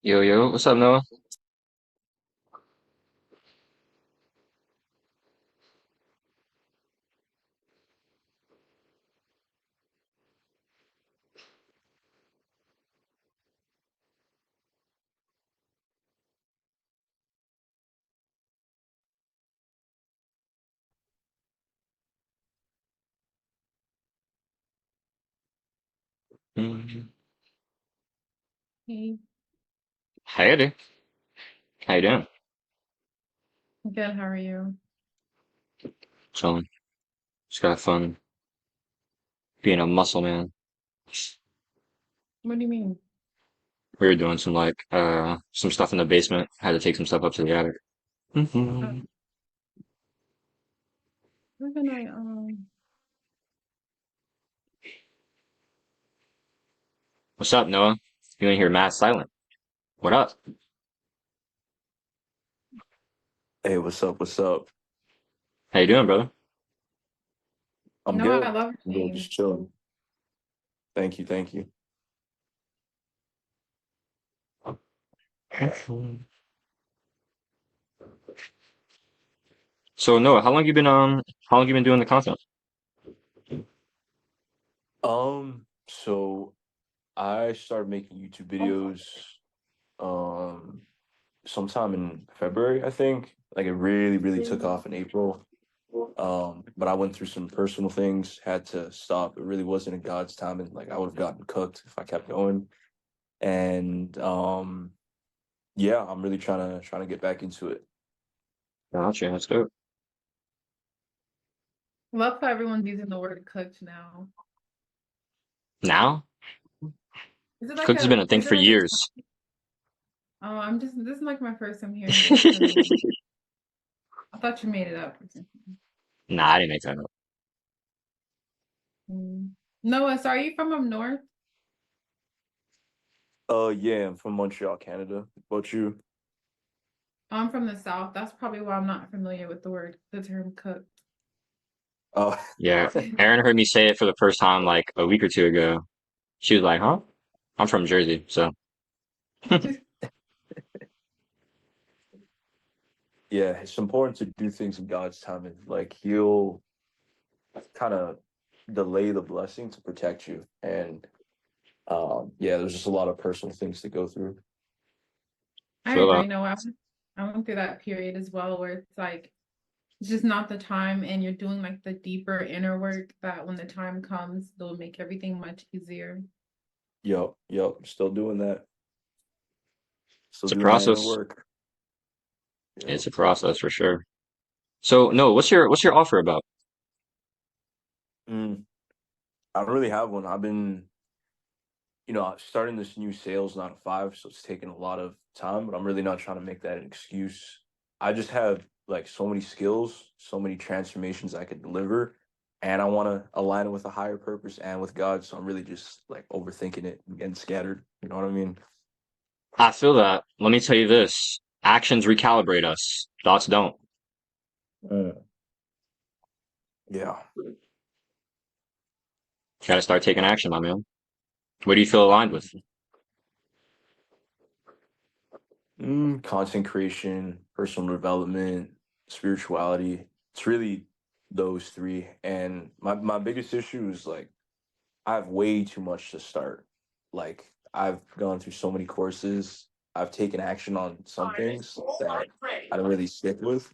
Yo, yo, what's up, Noah? Mhm. Hey, Hey there. How you doing? good. How are you? Chilling. Just got fun being a muscle man. What do you mean? We were doing some stuff in the basement. Had to take some stuff up to the attic. Uh, hmm where can I What's up, Noah? You in here mad silent. What up? Hey, what's up? What's up? How you doing, brother? I'm No, I good. love I'm your good. name. Just chilling. Thank you. Thank you. So, Noah, how long you been doing the content? So I started making YouTube videos um sometime in February, I think. Like it really took off in April. But I went through some personal things, had to stop. It really wasn't in God's timing. Like I would have gotten cooked if I kept going. And yeah, I'm really trying to get back into it. Gotcha, that's dope. Love how everyone's using the word cooked now. Now? Is it like Cooked has been a a thing is it for like a years. oh I'm just this is like my first time hearing it, so I thought you made it up or something. Nah, I didn't make that up. Mm. Noah, so are you from up north? Yeah, I'm from Montreal, Canada. What about you? I'm from the south. That's probably why I'm not familiar with the term cooked. Oh, Yeah, Aaron heard me say it for the first time like a week or two ago. She was like, huh? I'm from Jersey, so yeah, it's important to do things in God's timing. Like He'll kind of delay the blessing to protect you. And yeah, there's just a lot of personal things to go through. I feel that. agree. No, I went through that period as well where it's like it's just not the time and you're doing like the deeper inner work that when the time comes, it'll make everything much easier. Yep, still doing that. Still It's a doing that inner process. work. Yep. It's a process for sure. So no, what's your offer about? Mm, I don't really have one. I've been, starting this new sales 9 to 5, so it's taking a lot of time, but I'm really not trying to make that an excuse. I just have like so many skills, so many transformations I could deliver, and I want to align it with a higher purpose and with God. So I'm really just like overthinking it and getting scattered. You know what I mean? I feel that. Let me tell you this. Actions recalibrate us. Thoughts don't. Mm. Yeah. Gotta start taking action, my man. What do you feel aligned with? Content creation, personal development, spirituality. It's really those three. And my biggest issue is like I have way too much to start. Like I've gone through so many courses. I've taken action on some things that I don't really stick with.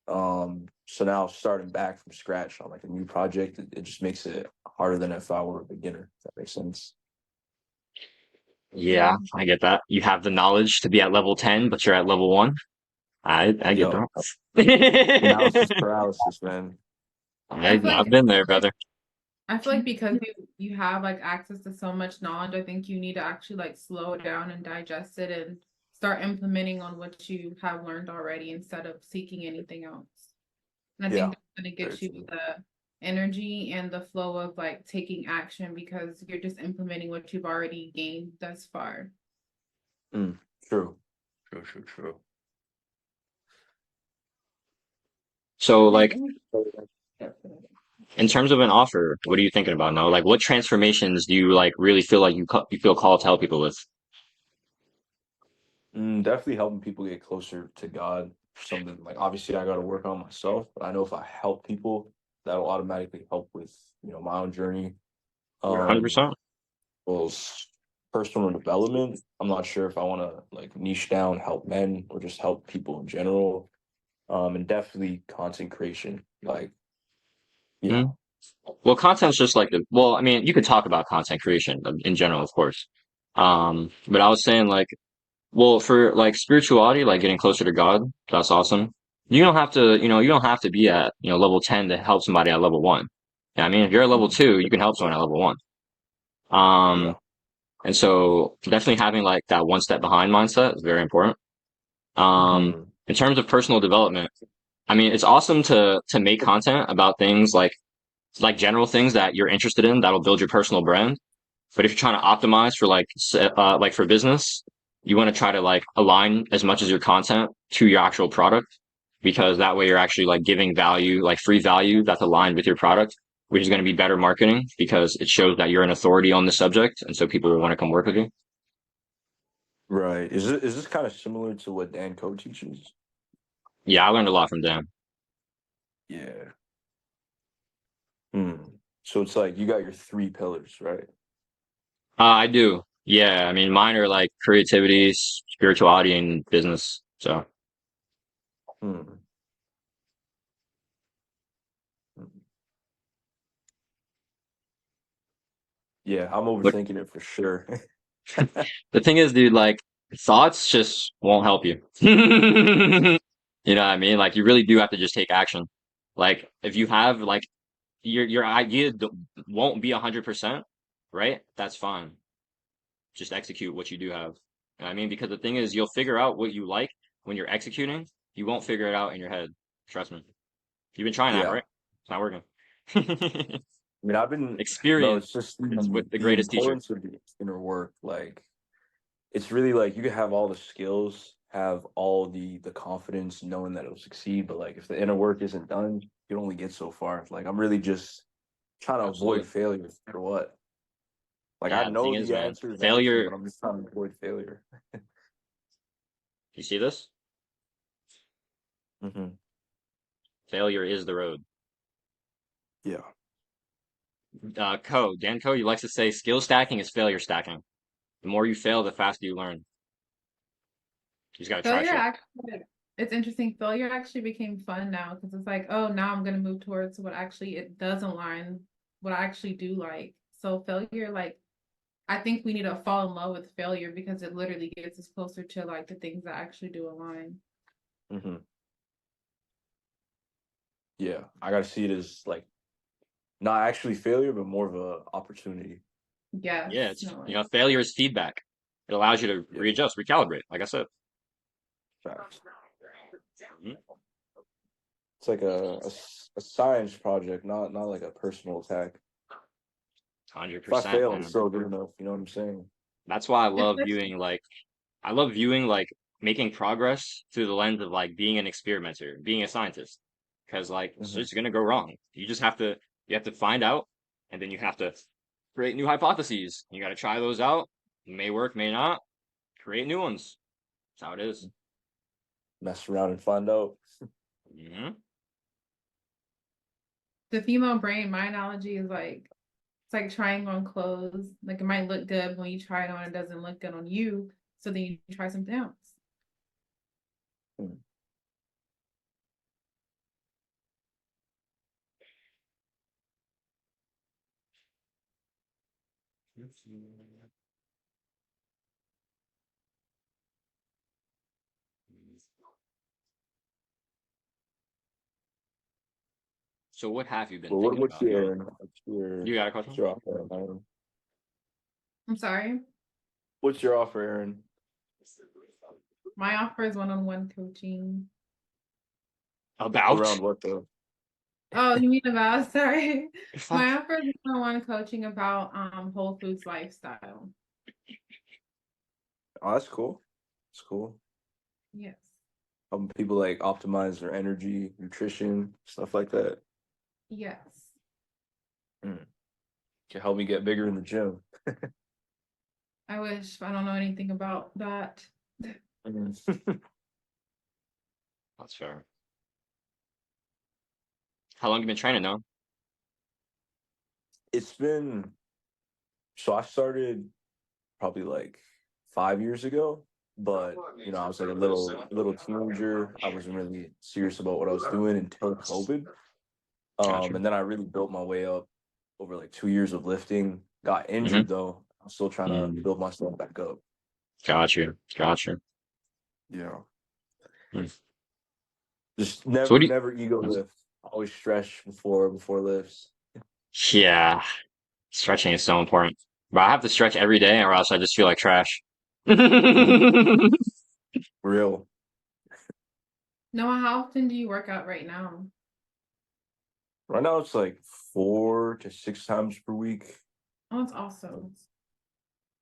So now starting back from scratch on like a new project, it just makes it harder than if I were a beginner, if that makes sense. Yeah, I get that. You have the knowledge to be at level 10, but you're at level 1. I get Yo, analysis that. paralysis, man. I feel I've like been there, brother. I feel like because you have like access to so much knowledge, I think you need to actually like slow down and digest it and start implementing on what you have learned already instead of seeking anything else. And I think Yeah, that's going to very get you true. the energy and the flow of like taking action because you're just implementing what you've already gained thus far. Mm, true. True. So, Okay, like, in terms of an offer, what are you thinking about now? Like, what transformations do you like really feel like you feel called to help people with? Definitely helping people get closer to God. Something like obviously I got to work on myself, but I know if I help people, that'll automatically help with my own journey. Yeah, Um, 100%. well, personal development. I'm not sure if I want to like niche down, help men, or just help people in general. And definitely content creation. Like, yeah. Mm. Well, content's just like well, I mean, you could talk about content creation in general, of course. But I was saying like, well, for like spirituality, like getting closer to God, that's awesome. You don't have to, you don't have to be at, level 10 to help somebody at level 1. Yeah, I mean, if you're at level Mhm. 2, you can help someone at level 1. Um, Yeah. and so definitely having like that one step behind mindset is very important. hmm In terms of personal development, I mean, it's awesome to make content about things like general things that you're interested in that'll build your personal brand. But if you're trying to optimize for like for business, you want to try to like align as much as your content to your actual product, because that way you're actually like giving value, like free value that's aligned with your product, which is going to be better marketing because it shows that you're an authority on the subject. And so people will want to come work with you. Right. Is this kind of similar to what Dan Code teaches? Yeah, I learned a lot from Dan. Yeah. Hmm. So it's like you got your three pillars, right? I do. Yeah. I mean, mine are like creativity, spirituality, and business. So, Hmm. Yeah, I'm but overthinking it for sure. the thing is, dude, like thoughts just won't help you. You know what I mean? Like you really do have to just take action. Like if you have like your idea won't be 100%, right? That's fine. Just execute what you do have. You know what I mean? Because the thing is, you'll figure out what you like when you're executing. You won't figure it out in your head. Trust me. You've been trying that, Yeah. right? It's not working. I mean, I've been, bro, Experience it's just is with the the greatest teacher. importance of the inner work. Like, it's really like you can have all the skills, have all the confidence, knowing that it'll succeed. But like, if the inner work isn't done, you can only get so far. Like, I'm really just trying to avoid Absolutely. failure for what? Like, I Yeah, the thing know is, the man, answer is everything, failure, but I'm just trying to avoid failure. you see this? hmm Failure is the road. Yeah. Dan Code, he likes to say skill stacking is failure stacking. The more you fail, the faster you learn. You just gotta try Failure shit. actually, it's interesting. Failure actually became fun now because it's like, oh, now I'm gonna move towards what actually it does align, what I actually do like. So failure, like, I think we need to fall in love with failure because it literally gets us closer to like the things that actually do align. hmm Yeah. I gotta see it as like not actually failure, but more of a opportunity. Yes, Yeah, it's no, like, failure is feedback. It allows you to Yeah. readjust, recalibrate, like I said. Facts. Mhm. It's like a science project, not like a personal attack. If I 100%, fail, it's man. still good enough. You know what I'm saying? That's why especially I love viewing like making progress through the lens of like being an experimenter, being a scientist. Because like it's hmm just gonna go wrong. You have to find out, and then you have to create new hypotheses. You gotta try those out. May work, may not. Create new ones. That's how it is. Mess around and find out. Hmm. the female brain. My analogy is like it's like trying on clothes. Like it might look good when you try it on, it doesn't look good on you. So then you try something else. Hmm. So what have you been Well, thinking what's about, man? your what's You got a what's question? your offer, Aaron? I'm sorry. What's your offer, Aaron? My offer is one-on-one coaching. About? Around what though? Oh, you mean about, sorry. Fuck. My offer is one-on-one coaching about whole foods lifestyle. Oh, that's cool. That's cool. Yes. Helping people like optimize their energy, nutrition, stuff like that. Yes. Mm. Can help me get bigger in the gym. I wish I don't know anything about that. Mhm. That's fair. How long you been training now? It's been so I started probably like 5 years ago, but I was like a little teenager. I wasn't really serious about what I was doing until COVID. Gotcha. And then I really built my way up over like 2 years of lifting. Got Mm-hmm. injured though. I'm still trying to Mm. build myself back up. Got you. Got you. Yeah. Mm. Just So what do never ego you? lift. Always stretch before lifts. Yeah, stretching is so important. But I have to stretch every day, or else I just feel like trash. Mm, real. Noah, how often do you work out right now? Right now it's like 4 to 6 times per week. Oh, that's awesome.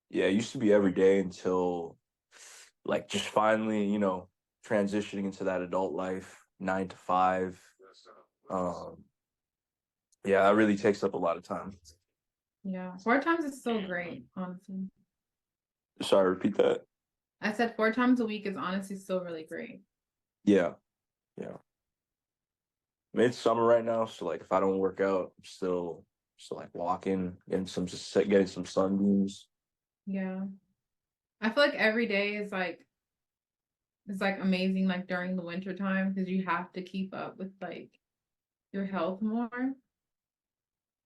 Yeah, it used to be every day until like just finally, transitioning into that adult life, 9 to 5. Um, yeah, that really takes up a lot of time. Yeah. 4 times is still great, honestly. Sorry, repeat that. I said 4 times a week is honestly still really great. Yeah, yeah. I mean, it's summer right now, so like if I don't work out, I'm still like walking, getting some sunbeams. Yeah. I feel like every day is like amazing like during the winter time because you have to keep up with like your health more.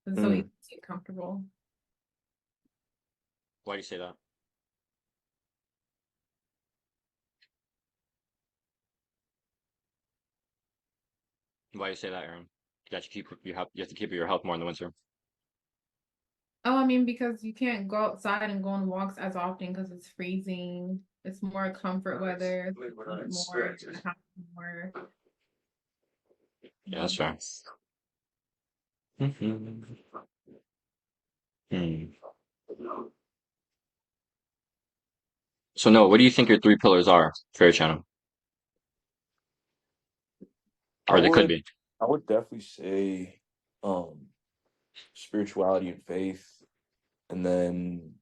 It's so easy Mm. to get comfortable. Why do you say that? Why do you say that, Aaron? You have to keep your health more in the winter. Oh, I mean, because you can't go outside and go on walks as often because it's freezing. It's more comfort weather. You eat more, you have more. Yeah, that's fair. Hmm. Hmm. So no, what do you think your three pillars are for your channel? I Or they could would be. I would definitely say um spirituality and faith, and then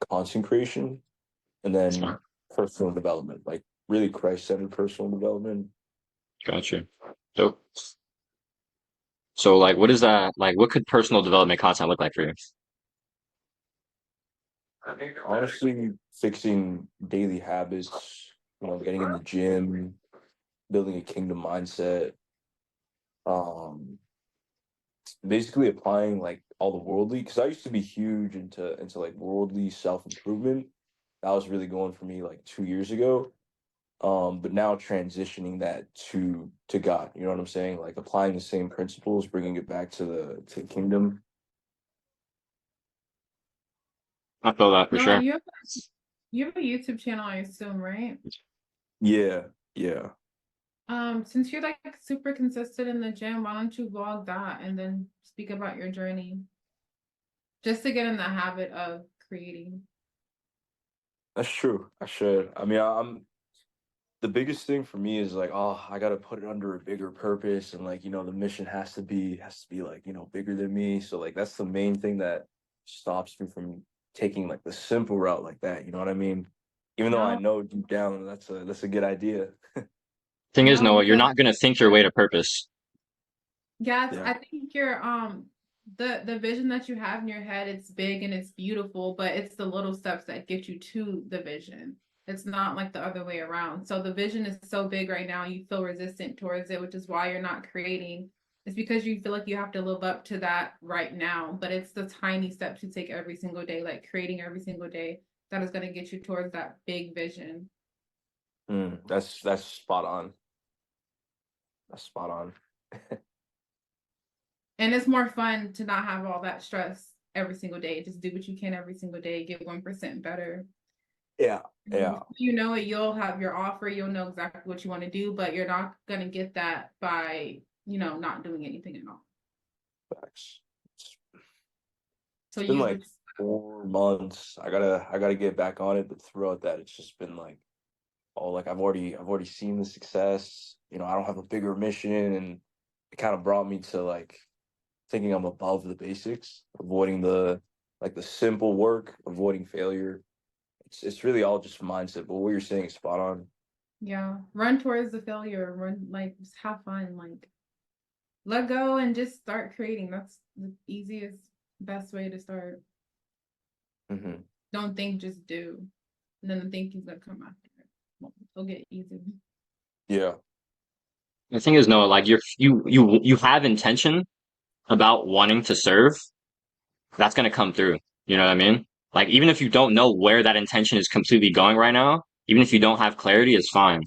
consecration, and That's then fine. personal development, like really Christ-centered personal development. Gotcha. So, so like, what is that? Like, what could personal development content look like for you? Honestly, fixing daily habits, getting in the gym, building a kingdom mindset, um, basically applying like all the worldly, because I used to be huge into like worldly self-improvement. That was really going for me like 2 years ago. But now transitioning that to God, you know what I'm saying? Like applying the same principles, bringing it back to the kingdom. I feel that for No, sure. you have a YouTube channel, I assume, right? Yeah, yeah. Since you're like super consistent in the gym, why don't you vlog that and then speak about your journey just to get in the habit of creating? That's true. I should. I mean, I'm the biggest thing for me is like, oh, I gotta put it under a bigger purpose, and like, the mission has to be like, bigger than me. So like that's the main thing that stops me from taking like the simple route like that. You know what I mean? Even though I No, know deep down that's a good idea. Thing is, no, Noah, you're because not gonna think your way to purpose. yeah, Yeah. I think you're the vision that you have in your head, it's big and it's beautiful, but it's the little steps that get you to the vision. It's not like the other way around. So the vision is so big right now, you feel resistant towards it, which is why you're not creating. It's because you feel like you have to live up to that right now, but it's the tiny steps you take every single day, like creating every single day, that is going to get you towards that big vision. That's spot on. That's spot on. And it's more fun to not have all that stress every single day. Just do what you can every single day, get 1% better. Yeah, yeah. You know it, you'll have your offer, you'll know exactly what you want to do, but you're not going to get that by, not doing anything at all. Facts. So It's been use like this. 4 months. I gotta get back on it, but throughout that, it's just been like, oh, like I've already seen the success. I don't have a bigger mission, and it kind of brought me to like thinking I'm above the basics, avoiding the simple work, avoiding failure, it's really all just mindset. But what you're saying is spot on. Yeah. Run towards the failure. Run like just have fun. Like let go and just start creating. That's the easiest, best way to start. Hmm. Don't think, just do. And then the thinking's gonna come after it. It'll get easy. Yeah. The thing is, Noah, like you have intention about wanting to serve, that's gonna come through. You know what I mean? Like even if you don't know where that intention is completely going right now, even if you don't have clarity, it's fine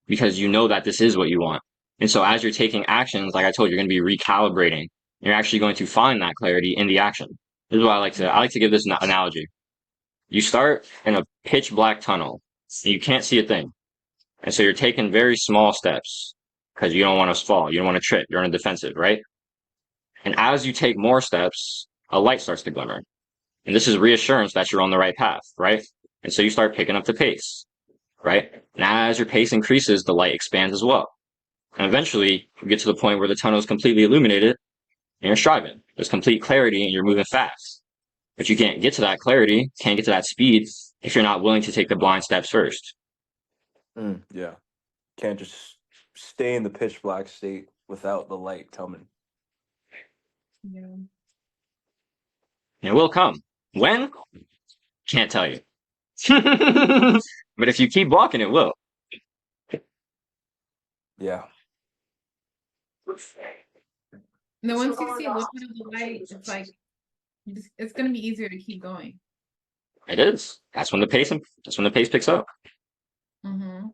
because you know that this is what you want. And so as you're taking actions, like I told you, you're going to be recalibrating. You're actually going to find that clarity in the action. This is why I like to give this analogy. You start in a pitch black tunnel and you can't see a thing. And so you're taking very small steps because you don't want to fall. You don't want to trip. You're on a defensive, right? And as you take more steps, a light starts to glimmer. And this is reassurance that you're on the right path, right? And so you start picking up the pace, right? And as your pace increases, the light expands as well. And eventually you get to the point where the tunnel is completely illuminated and you're striving. There's complete clarity and you're moving fast. But you can't get to that clarity, can't get to that speed if you're not willing to take the blind steps first. Yeah. Can't just stay in the pitch black state without the light coming. Yeah. And it will come. When? Can't tell you. But if you keep walking, it will. Yeah. And then once you see a little bit of the light, it's like it's gonna be easier to keep going. It is. That's when the pace picks up. Mm-hmm.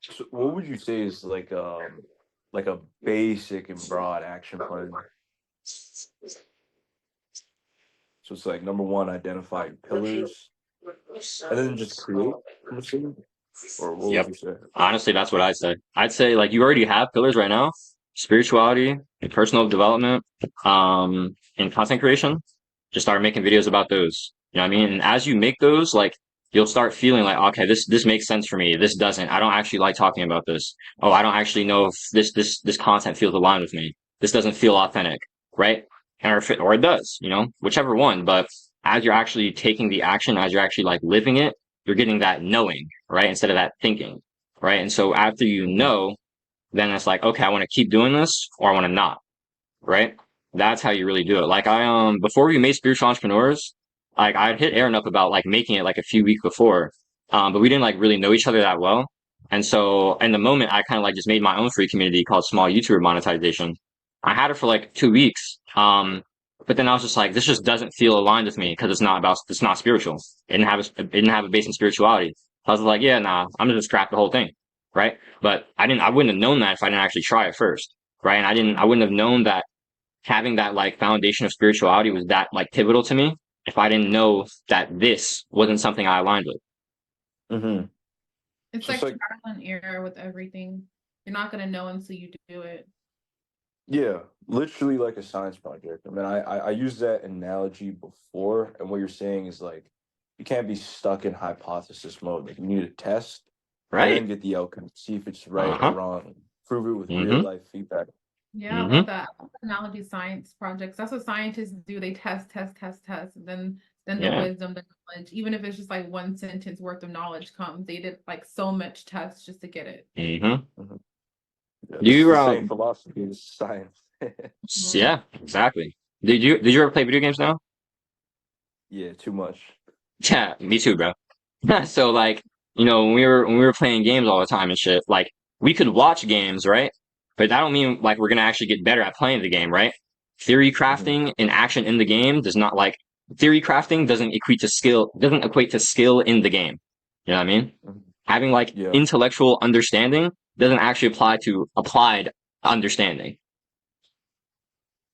So what would you say is like a basic and broad action plan? So it's like number one, identify pillars, and then just create. I'm assuming, or what would Yep. you say? Honestly, that's what I'd say. I'd say like you already have pillars right now, spirituality and personal development, and content creation. Just start making videos about those. You know what I mean? And as you make those, like you'll start feeling like, okay, this makes sense for me. This doesn't. I don't actually like talking about this. Oh, I don't actually know if this content feels aligned with me. This doesn't feel authentic, right? And or it does, you know, whichever one. But as you're actually taking the action, as you're actually like living it, you're getting that knowing, right? Instead of that thinking, right? And so after you know, then it's like, okay, I want to keep doing this or I want to not, right? That's how you really do it. Like before we made Spiritual Entrepreneurs, like I'd hit Aaron up about like making it like a few weeks before. But we didn't like really know each other that well. And so in the moment, I kind of like just made my own free community called Small YouTuber Monetization. I had it for like 2 weeks. But then I was just like, this just doesn't feel aligned with me because it's not spiritual. It didn't have a base in spirituality. So I was like, yeah, nah, I'm gonna just scrap the whole thing. Right. But I wouldn't have known that if I didn't actually try it first. Right. And I wouldn't have known that having that like foundation of spirituality was that like pivotal to me if I didn't know that this wasn't something I aligned with. Mm-hmm. It's So it's like like, trial and error with everything. You're not gonna know until you do it. yeah, literally like a science project. I mean, I used that analogy before, and what you're saying is like you can't be stuck in hypothesis mode. Like you need to test and then Right. get the outcome, see if it's right or Uh-huh. wrong, prove it with real Mm-hmm. life feedback. Yeah, I love Mm-hmm. that. Analogy science projects. That's what scientists do. They test, test, test, test. And then the Yeah. wisdom, the knowledge, even if it's just like one sentence worth of knowledge comes. They did like so much tests just to get it. Mm-hmm. Hmm. Yeah, Do this is you the same philosophy as science. Mhm. yeah, exactly. Did you ever play video games now? Yeah, too much. Yeah, me too, bro. So like, when we were playing games all the time and shit, like we could watch games, right? But that don't mean like we're gonna actually get better at playing the game, right? Theory Hmm. crafting and action in the game does not like theory crafting doesn't equate to skill in the game. You know what I mean? Hmm. Having like Yeah, intellectual understanding doesn't actually apply to applied understanding.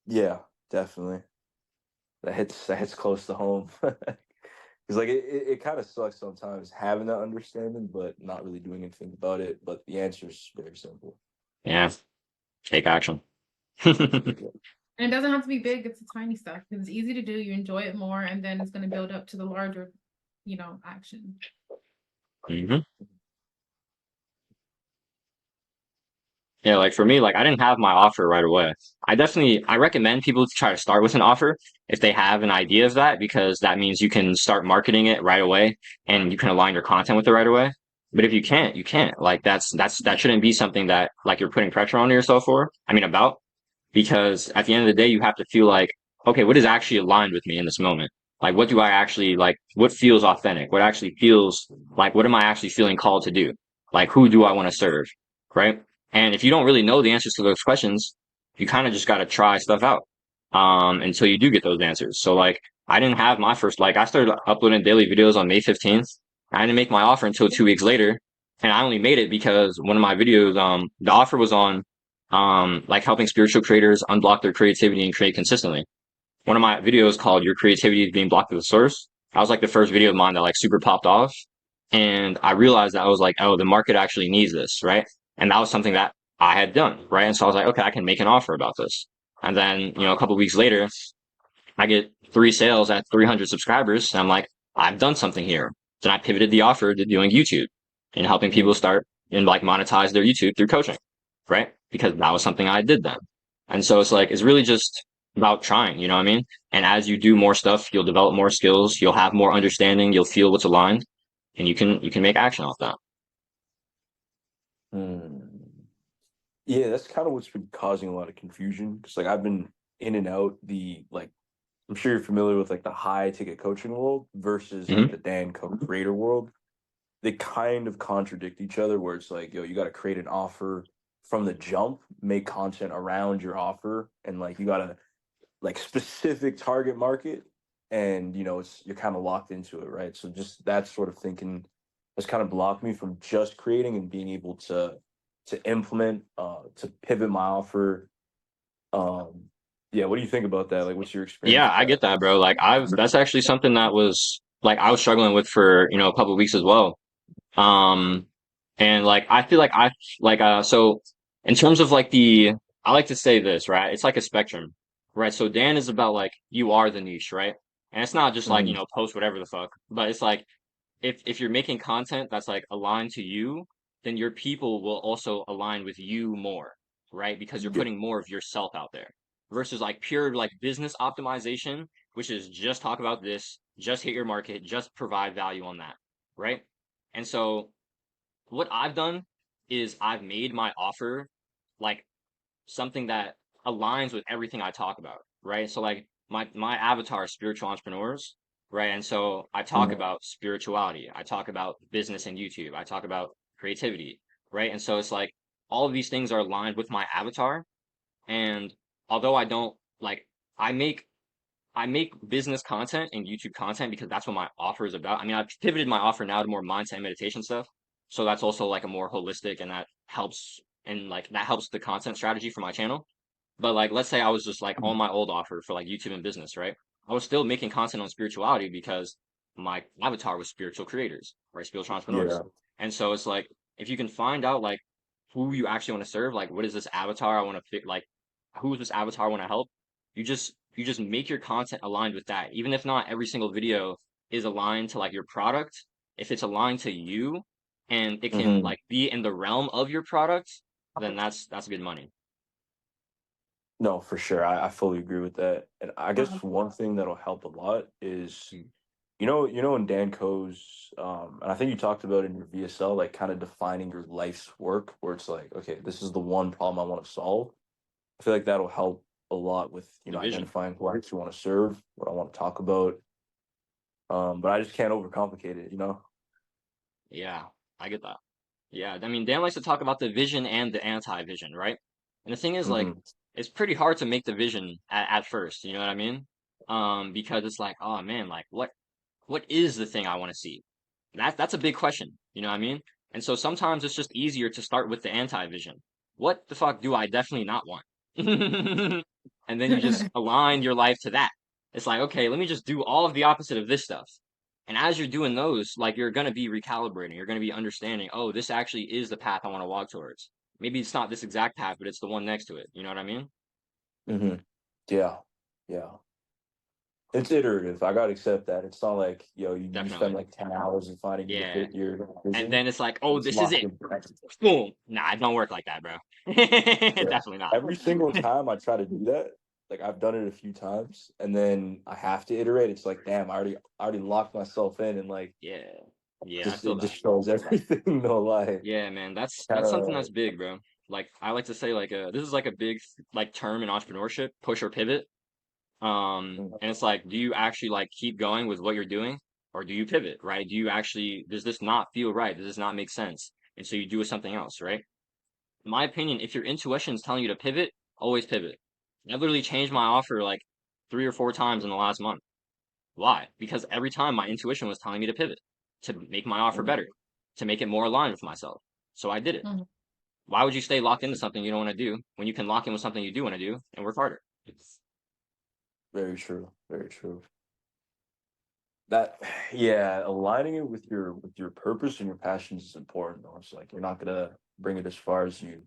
yeah, definitely. That hits close to home. Because like it kind of sucks sometimes having that understanding, but not really doing anything about it. But the answer is very simple. Yeah, take action. Yeah. And it doesn't have to be big, it's the tiny stuff. Because it's easy to do, you enjoy it more, and then it's gonna build up to the larger, action. hmm Yeah, like for me, like I didn't have my offer right away. I recommend people to try to start with an offer if they have an idea of that, because that means you can start marketing it right away and you can align your content with it right away. But if you can't, you can't. Like that shouldn't be something that like you're putting pressure on yourself for. I mean, about because at the end of the day, you have to feel like, okay, what is actually aligned with me in this moment? Like, what do I actually like? What feels authentic? What actually feels like, what am I actually feeling called to do? Like, who do I want to serve? Right. And if you don't really know the answers to those questions, you kind of just got to try stuff out, until you do get those answers. So like, I didn't have my first, like, I started uploading daily videos on May 15th. I didn't make my offer until 2 weeks later. And I only made it because one of my videos, the offer was on like helping spiritual creators unblock their creativity and create consistently. One of my videos called Your Creativity is Being Blocked at the Source. That was like the first video of mine that like super popped off. And I realized that I was like, oh, the market actually needs this, right? And that was something that I had done, right? And so I was like, okay, I can make an offer about this. And then, a couple of weeks later, I get 3 sales at 300 subscribers. And I'm like, I've done something here. Then I pivoted the offer to doing YouTube and helping people Mm. start and like monetize their YouTube through coaching, right? Because that was something I did then. And so it's like, it's really just about trying, you know what I mean? And as you do more stuff, you'll develop more skills, you'll have more understanding, you'll feel what's aligned, and you can make action off that. Mm. Yeah, that's kind of what's been causing a lot of confusion. Because like I've been in and out the like I'm sure you're familiar with like the high ticket coaching world versus like Hmm. the Dan creator world. They kind of contradict each other where it's like, yo, you got to create an offer from the jump, make content around your offer, and like you got to like specific target market, and it's you're kind of locked into it, right? So just that sort of thinking has kind of blocked me from just creating and being able to implement, to pivot my offer. Um, yeah, what do you think about that? Like, what's your experience Yeah, with I get that? that, bro. Like that's actually something that was like I was struggling with for, a couple of weeks as well. Um, and like I feel like so in terms of like I like to say this, right? It's like a spectrum, right? So Dan is about like you are the niche, right? And it's not just like, Hmm. post whatever the fuck, but it's like if you're making content that's like aligned to you, then your people will also align with you more, right? Because you're Yeah. putting more of yourself out there versus like pure like business optimization, which is just talk about this, just hit your market, just provide value on that, right? And so what I've done is I've made my offer like something that aligns with everything I talk about, right? So like my avatar is spiritual entrepreneurs, right? And so I talk Mhm. about spirituality, I talk about business and YouTube, I talk about creativity, right? And so it's like all of these things are aligned with my avatar. And although I don't like I make I make business content and YouTube content because that's what my offer is about. I mean, I've pivoted my offer now to more mindset and meditation stuff. So that's also like a more holistic and that helps the content strategy for my channel. But like, let's say I was just like on my old offer for like YouTube and business, right? I was still making content on spirituality because my avatar was spiritual creators, right? Spiritual entrepreneurs. Yeah. And so it's like, if you can find out like who you actually want to serve, like what is this avatar I want to fit, like who is this avatar I want to help? You just make your content aligned with that. Even if not every single video is aligned to like your product, if it's aligned to you and it can Hmm. like be in the realm of your product, then that's good money. No, for sure. I fully agree with that. And I Uh-huh. guess one thing that'll help a lot is, Mm. in Dan Co's, and I think you talked about it in your VSL, like kind of defining your life's work, where it's like, okay, this is the one problem I want to solve. I feel like that'll help a lot with, The vision. identifying who I actually want to serve, what I want to talk about. But I just can't overcomplicate it. Yeah, I get that. Yeah, I mean, Dan likes to talk about the vision and the anti-vision, right? And the thing is, like, Hmm. it's pretty hard to make the vision at first, you know what I mean? Because it's like, oh man, like, what is the thing I want to see? That's a big question, you know what I mean? And so sometimes it's just easier to start with the anti-vision. What the fuck do I definitely not want? And then you just align your life to that. It's like, okay, let me just do all of the opposite of this stuff. And as you're doing those, like you're gonna be recalibrating, you're gonna be understanding, oh, this actually is the path I want to walk towards. Maybe it's not this exact path, but it's the one next to it. You know what I mean? Hmm. Yeah. Yeah. It's iterative. I gotta accept that. It's not like, you spend Definitely. like 10 hours in finding the Yeah. fit your And vision. then it's like, oh, It's this is locked it. in. Boom. Nah, it don't work like that, bro. Yeah. Definitely not. Every single time I try to do that, like I've done it a few times, and then I have to iterate. It's like, damn, I already locked myself in, and like Yeah. Yeah, I just feel it that. destroys everything. No lie, Yeah, man, that's kind something of. that's big, bro. Like I like to say like this is like a big like term in entrepreneurship, push or pivot. And it's like, do you actually like keep going with what you're doing or do you pivot, right? Do you actually, does this not feel right? Does this not make sense? And so you do something else, right? In my opinion, if your intuition is telling you to pivot, always pivot. I've literally changed my offer like 3 or 4 times in the last month. Why? Because every time my intuition was telling me to pivot, to make my offer better, to make it more aligned with myself. So I did it. Mhm. Why would you stay locked into something you don't want to do when you can lock in with something you do want to do and work harder? Very true. Very true. That yeah, aligning it with your purpose and your passions is important though. It's like you're not gonna bring it as far as you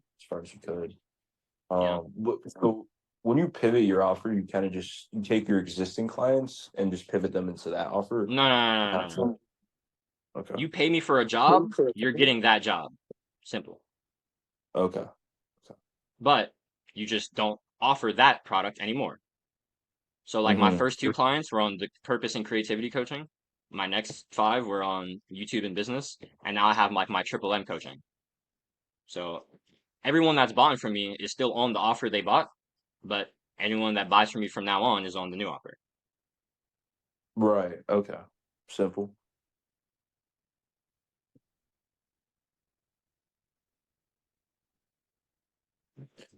could. Yeah. So when you pivot your offer, you kind of just you take your existing clients and just pivot them into that offer. No, no, no, no, no, no. Platform. Okay. You pay me for a job, you're getting that job. Simple. Okay. Okay. But you just don't offer that product anymore. So like my Mm-hmm. first 2 clients were on the purpose and creativity coaching. My next 5 were on YouTube and business, and now I have like my triple M coaching. So everyone that's bought from me is still on the offer they bought, but anyone that buys from me from now on is on the new offer. Right. Okay. Simple.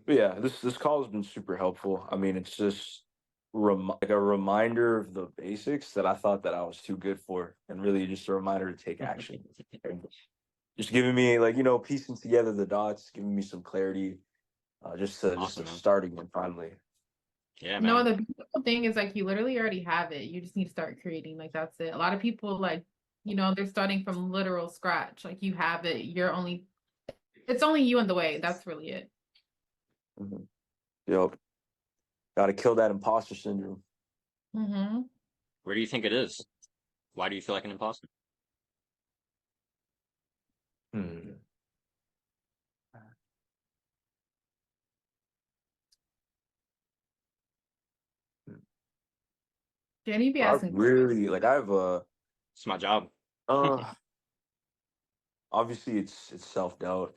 But yeah, this call has been super helpful. I mean, it's just like a reminder of the basics that I thought that I was too good for, and really just a reminder to take action. And just giving me like piecing together the dots, giving me some clarity, just Awesome, to man. starting and finally. Yeah, No, man. the beautiful thing is like you literally already have it. You just need to start creating. Like that's it. A lot of people like, they're starting from literal scratch. Like you have it. It's only you in the way. That's really it. Mhm. Yep. Got to kill that imposter syndrome. Mm-hmm. Where do you think it is? Why do you feel like an imposter? Hmm. Jenny be I asking really like. I have a It's my job. uh. Obviously, it's self doubt,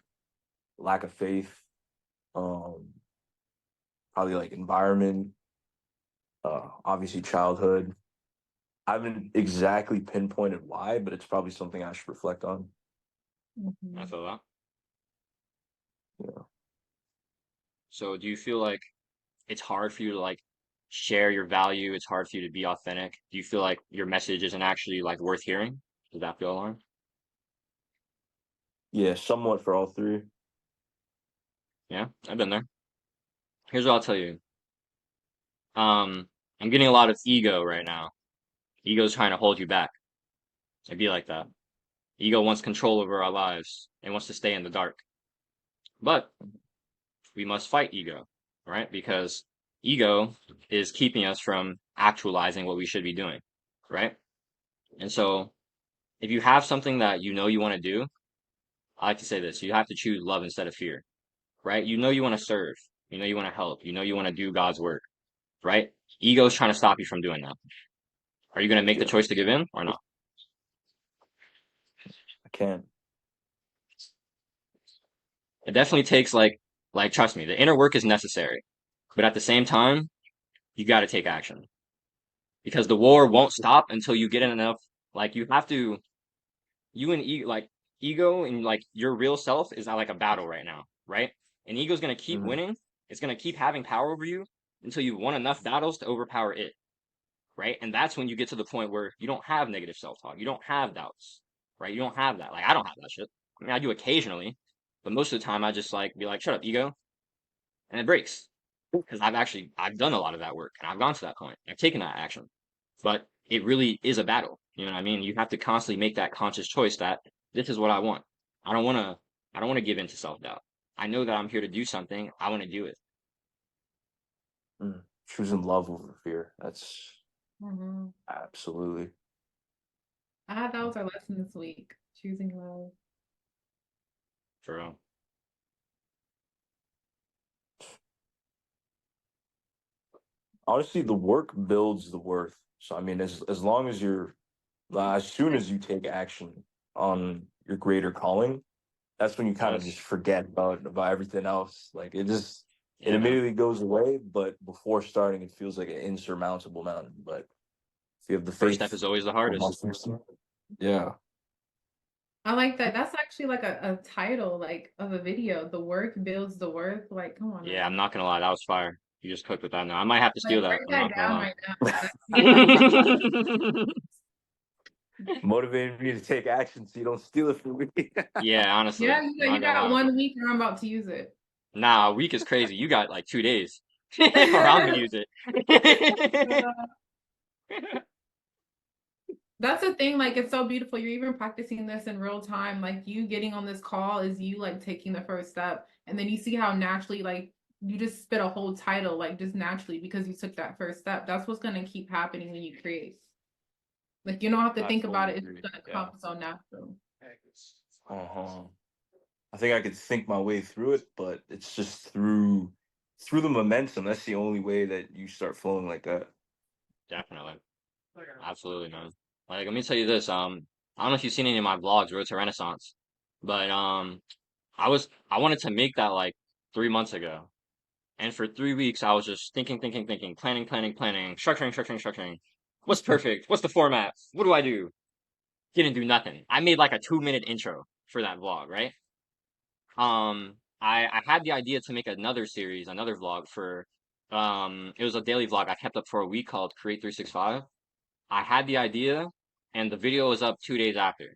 lack of faith, um, probably like environment, obviously childhood. I haven't exactly pinpointed why, but it's probably something I should reflect on. I questions. feel that. Yeah. So do you feel like it's hard for you to like share your value? It's hard for you to be authentic. Do you feel like your message isn't actually like worth hearing? Does that feel alarm? Yeah, somewhat for all three. Yeah, I've been there. Here's what I'll tell you. I'm getting a lot of ego right now. Ego's trying to hold you back. It'd be like that. Ego wants control over our lives and wants to stay in the dark. But we must fight ego, right? Because ego is keeping us from actualizing what we should be doing, right? And so if you have something that you know you want to do, I like to say this, you have to choose love instead of fear, right? You know you want to serve, you know you want to help, you know you want to do God's work, right? Ego is trying to stop you from doing that. Are you going to make the Yeah, choice to give in or not? I can. It definitely takes like trust me, the inner work is necessary, but at the same time, you got to take action because the war won't stop until you get in enough. Like you have to, you and ego and like your real self is at like a battle right now, right? And ego's gonna keep Hmm. winning. It's gonna keep having power over you until you've won enough battles to overpower it, right? And that's when you get to the point where you don't have negative self-talk, you don't have doubts, right? You don't have that. Like I don't have that shit. I mean, I do occasionally, but most of the time I just like be like, shut up, ego, and it breaks because I've done a lot of that work and I've gone to that point. I've taken that action. But it really is a battle. You know what I mean? You have to constantly make that conscious choice that this is what I want. I don't want to I don't want to give in to self-doubt. I know that I'm here to do something. I want to do it. Choosing love over fear. That's Mm-hmm. absolutely. That was our lesson this week. Choosing love. For real. honestly, the work builds the worth. So I mean, as long as you're as soon as you take action on your greater calling, that's when you kind of just Yes. forget about everything else. Like it Yeah, man. immediately goes away, but before starting, it feels like an insurmountable mountain. But if you have the First step faith, is always the hardest. yeah. I like that. That's actually like a title like of a video. The work builds the worth. Like, come on Yeah, I'm now. not gonna lie, that was fire. You just cooked with that now. I might have to steal Like that. write I'm that not down gonna right now. That's lie. Motivated me to take action so you don't steal it from me. Yeah, honestly, yeah, I'm not you gonna got lie. 1 week and I'm about to use it. Nah, a week is crazy. You got like 2 days, or I'm gonna use it. That's the thing, like it's so beautiful. You're even practicing this in real time. Like you getting on this call is you like taking the first step. And then you see how naturally like you just spit a whole title like just naturally because you took that first step. That's what's gonna keep happening when you create. Like you don't have to I think about totally it, it's agree. just gonna Yeah. come so natural. Uh-huh. I think I could think my way through it, but it's just through the momentum. That's the only way that you start flowing like that. Definitely, absolutely, man. Like, let me tell you this. I don't know if you've seen any of my vlogs, Road to Renaissance, but I wanted to make that like 3 months ago. And for 3 weeks, I was just thinking, planning, structuring. What's perfect? What's the format? What do I do? Didn't do nothing. I made like a 2 minute intro for that vlog, right? I had the idea to make another series, another vlog for, it was a daily vlog I kept up for a week called Create 365. I had the idea and the video was up 2 days after.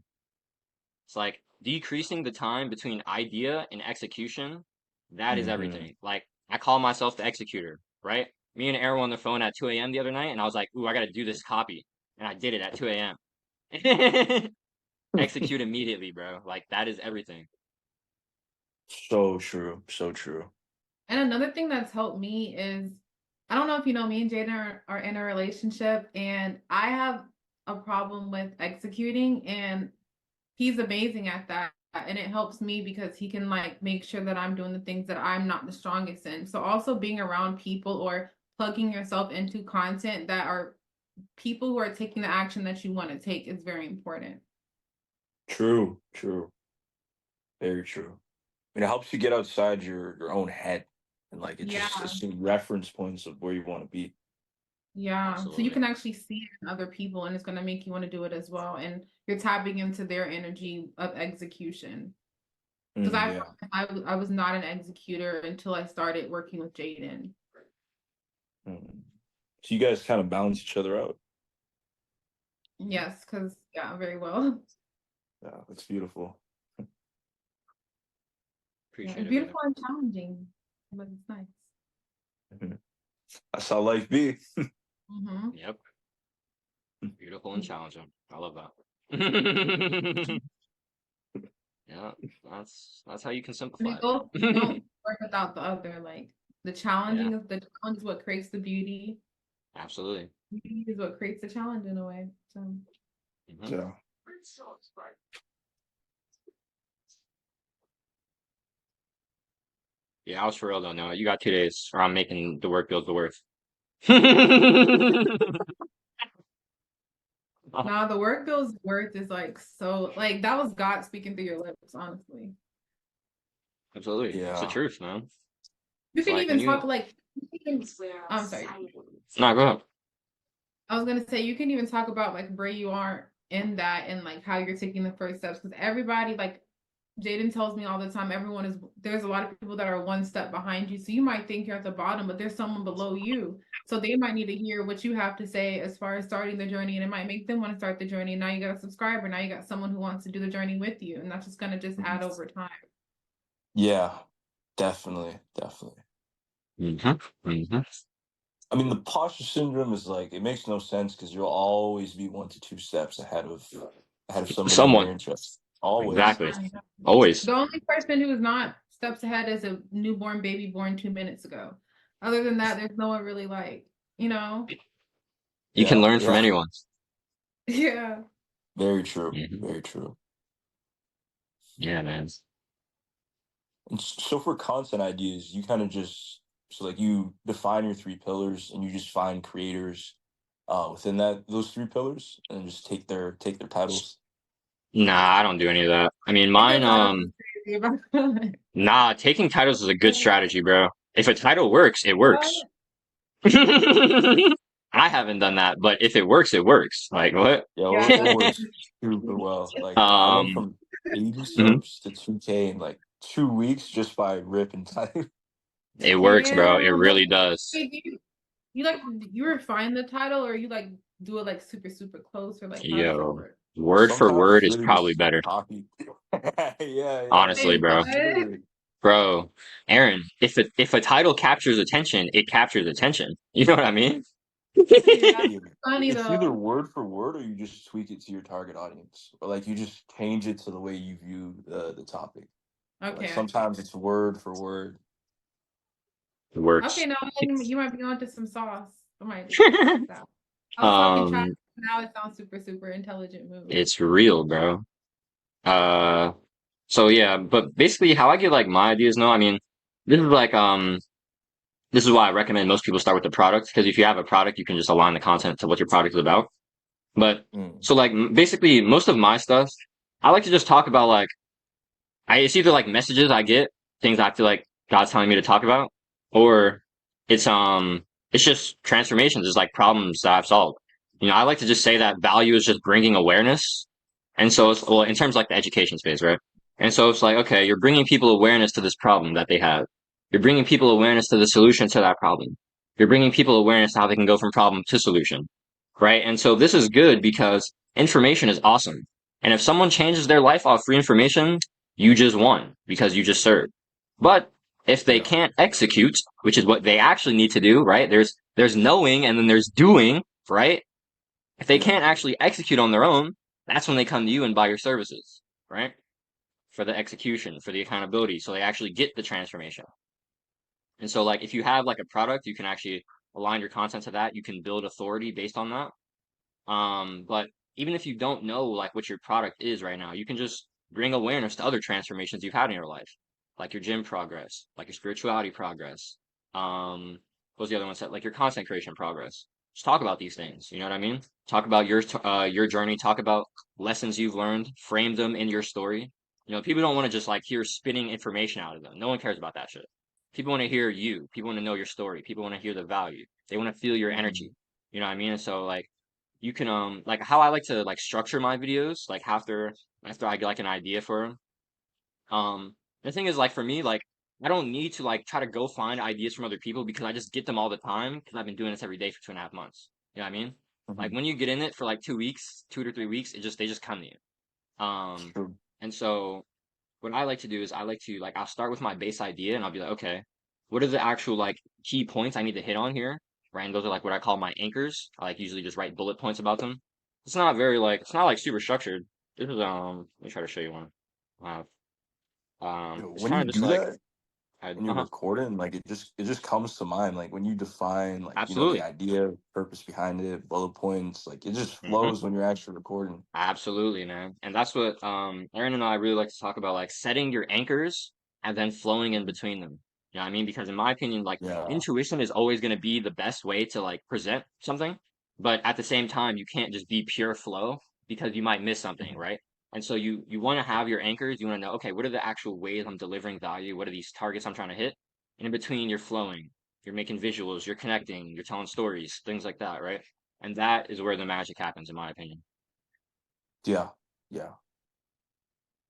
It's like decreasing the time between idea and execution. That is Hmm. everything. Like I call myself the executor, right? Me and Aaron on the phone at 2 a.m. the other night, and I was like, "Ooh, I gotta do this copy," and I did it at 2 a.m. Execute immediately, bro. Like that is everything. So true. So true. And another thing that's helped me is I don't know if you know me and Jaden are in a relationship and I have a problem with executing and he's amazing at that. And it helps me because he can like make sure that I'm doing the things that I'm not the strongest in. So also being around people or plugging yourself into content that are people who are taking the action that you want to take is very important. True. True. Very true. And it helps you get outside your own head, and like Yeah. it's the reference points of where you want to be. Yeah. So you Absolutely. can actually see it in other people and it's going to make you want to do it as well. And you're tapping into their energy of execution. Because Mm, yeah. I was not an executor until I started working with Jaden. Mm. So you guys kind of balance each other out. Yes, because yeah, very well. Yeah, that's beautiful. Yeah, Appreciate it's it, brother. beautiful and challenging, but it's nice. Mhm. That's how life be. Mm-hmm. Yep. Beautiful and challenging. I love that. Yeah, that's how you can And it simplify both it. don't work without the other. Like Yeah, the challenge is what creates the beauty. absolutely. Beauty is what creates the challenge in a way. So Hmm. Yeah. Yeah, I was for real though. No, you got 2 days, or I'm making the work build the worth. now the work feels worth is like so like that was God speaking through your lips, honestly. Absolutely, it's the Yeah. truth, man. You It's can like when even you. talk like I'm sorry. No, go ahead. I was gonna say you can even talk about like where you are in that and like how you're taking the first steps because everybody like Jaden tells me all the time everyone is there's a lot of people that are one step behind you so you might think you're at the bottom but there's someone below you so they might need to hear what you have to say as far as starting the journey and it might make them want to start the journey and now you got a subscriber now you got someone who wants to do the journey with you and that's just going to just add over time. Yeah. Definitely. Definitely. Hmm. Hmm. I mean, the posture syndrome is like it makes no sense because you'll always be 1 to 2 steps ahead of somebody in your Someone. interest. Always. Exactly. Always. The only person who is not steps ahead is a newborn baby born 2 minutes ago. Other than that, there's no one really like, you know? You can Yeah. learn from Yeah. anyone. Yeah. Very true. Hmm. Very true. Yeah, man. And so for content ideas, you kind of just So like you define your three pillars and you just find creators within those three pillars and just take their titles. Nah, I don't do any of that. I mean, Take the mine, title is crazy, but nah, taking titles is a good strategy, bro. If a title works, it works. what? I haven't done that, but if it works, it works. Like what? Yeah, Yeah, it that's works super well. Like I went Um, from 80 mhm. subs to 2K in like 2 weeks just by ripping title. It works, bro. It Damn, but really does. wait, you like you refine the title or you like do it like super super close or like how does it Yo, work? word for Sometimes word it's is really probably just better. copy. Yeah, yeah, Honestly, Wait, like bro. what? it's literally Bro, Aaron, if a title captures attention, it captures attention. You know what I mean? Dude, that's yeah, funny it's either though. word for word or you just tweak it to your target audience, or like you just change it to the way you view the topic. Like Okay, I see. sometimes it's word for word. It Okay, works. now then It's you might be onto some sauce. I might do something like that. I was talking trash. um Now it sounds super super intelligent move. it's real, bro. Uh so yeah, but basically how I get like my ideas no, I mean, this is like this is why I recommend most people start with the product because if you have a product, you can just align the content to what your product is about. But Mm. so like basically most of my stuff, I like to just talk about like it's either like messages I get, things I feel like God's telling me to talk about, or it's it's just transformations, it's like problems that I've solved. You know, I like to just say that value is just bringing awareness. And so it's well in terms of like the education space, right? And so it's like, okay, you're bringing people awareness to this problem that they have. You're bringing people awareness to the solution to that problem. You're bringing people awareness to how they can go from problem to solution, right? And so this is good because information is awesome. And if someone changes their life off free information, you just won because you just served. But if they Yeah. can't execute, which is what they actually need to do, right? There's knowing and then there's doing, right? If they Yeah. can't actually execute on their own, that's when they come to you and buy your services, right? For the execution, for the accountability, so they actually get the transformation. And so like if you have like a product, you can actually align your content to that. You can build authority based on that. But even if you don't know like what your product is right now, you can just bring awareness to other transformations you've had in your life, like your gym progress, like your spirituality progress. What was the other one said? Like your content creation progress. Just talk about these things. You know what I mean? Talk about your journey. Talk about lessons you've learned. Frame them in your story. You know, people don't want to just like hear spitting information out of them. No one cares about that shit. People want to hear you. People want to know your story. People want to hear the value. They want to feel your Mhm. energy. You know what I mean? And so like you can like how I like to like structure my videos like after I get like an idea for them. The thing is like for me like I don't need to like try to go find ideas from other people because I just get them all the time because I've been doing this every day for 2.5 months. You know what I mean? Like Mhm. when you get in it for like 2 weeks, 2 to 3 weeks, they just come to you. True. And so what I like to do is I like to like I'll start with my base idea and I'll be like, okay, what are the actual like key points I need to hit on here? Right. And those are like what I call my anchors. I like usually just write bullet points about them. It's not like super structured. This is let me try to show you one. Uh, it's When kind you of just do like that, when you're uh-huh. recording, like it just comes to mind. Like when you define like the Absolutely. idea, purpose behind it, bullet points, like it just Hmm. flows when you're actually recording. Absolutely, man. And that's what Aaron and I really like to talk about, like setting your anchors and then flowing in between them. You know what I mean? Because in my opinion, like Yeah. intuition is always going to be the best way to like present something, but at the same time, you can't just be pure flow because you might miss something, Mhm. right? And so you want to have your anchors. You want to know, okay, what are the actual ways I'm delivering value? What are these targets I'm trying to hit? And in between, you're flowing, you're making visuals, you're connecting, you're telling stories, things like that, right? And that is where the magic happens, in my opinion. Yeah. Yeah.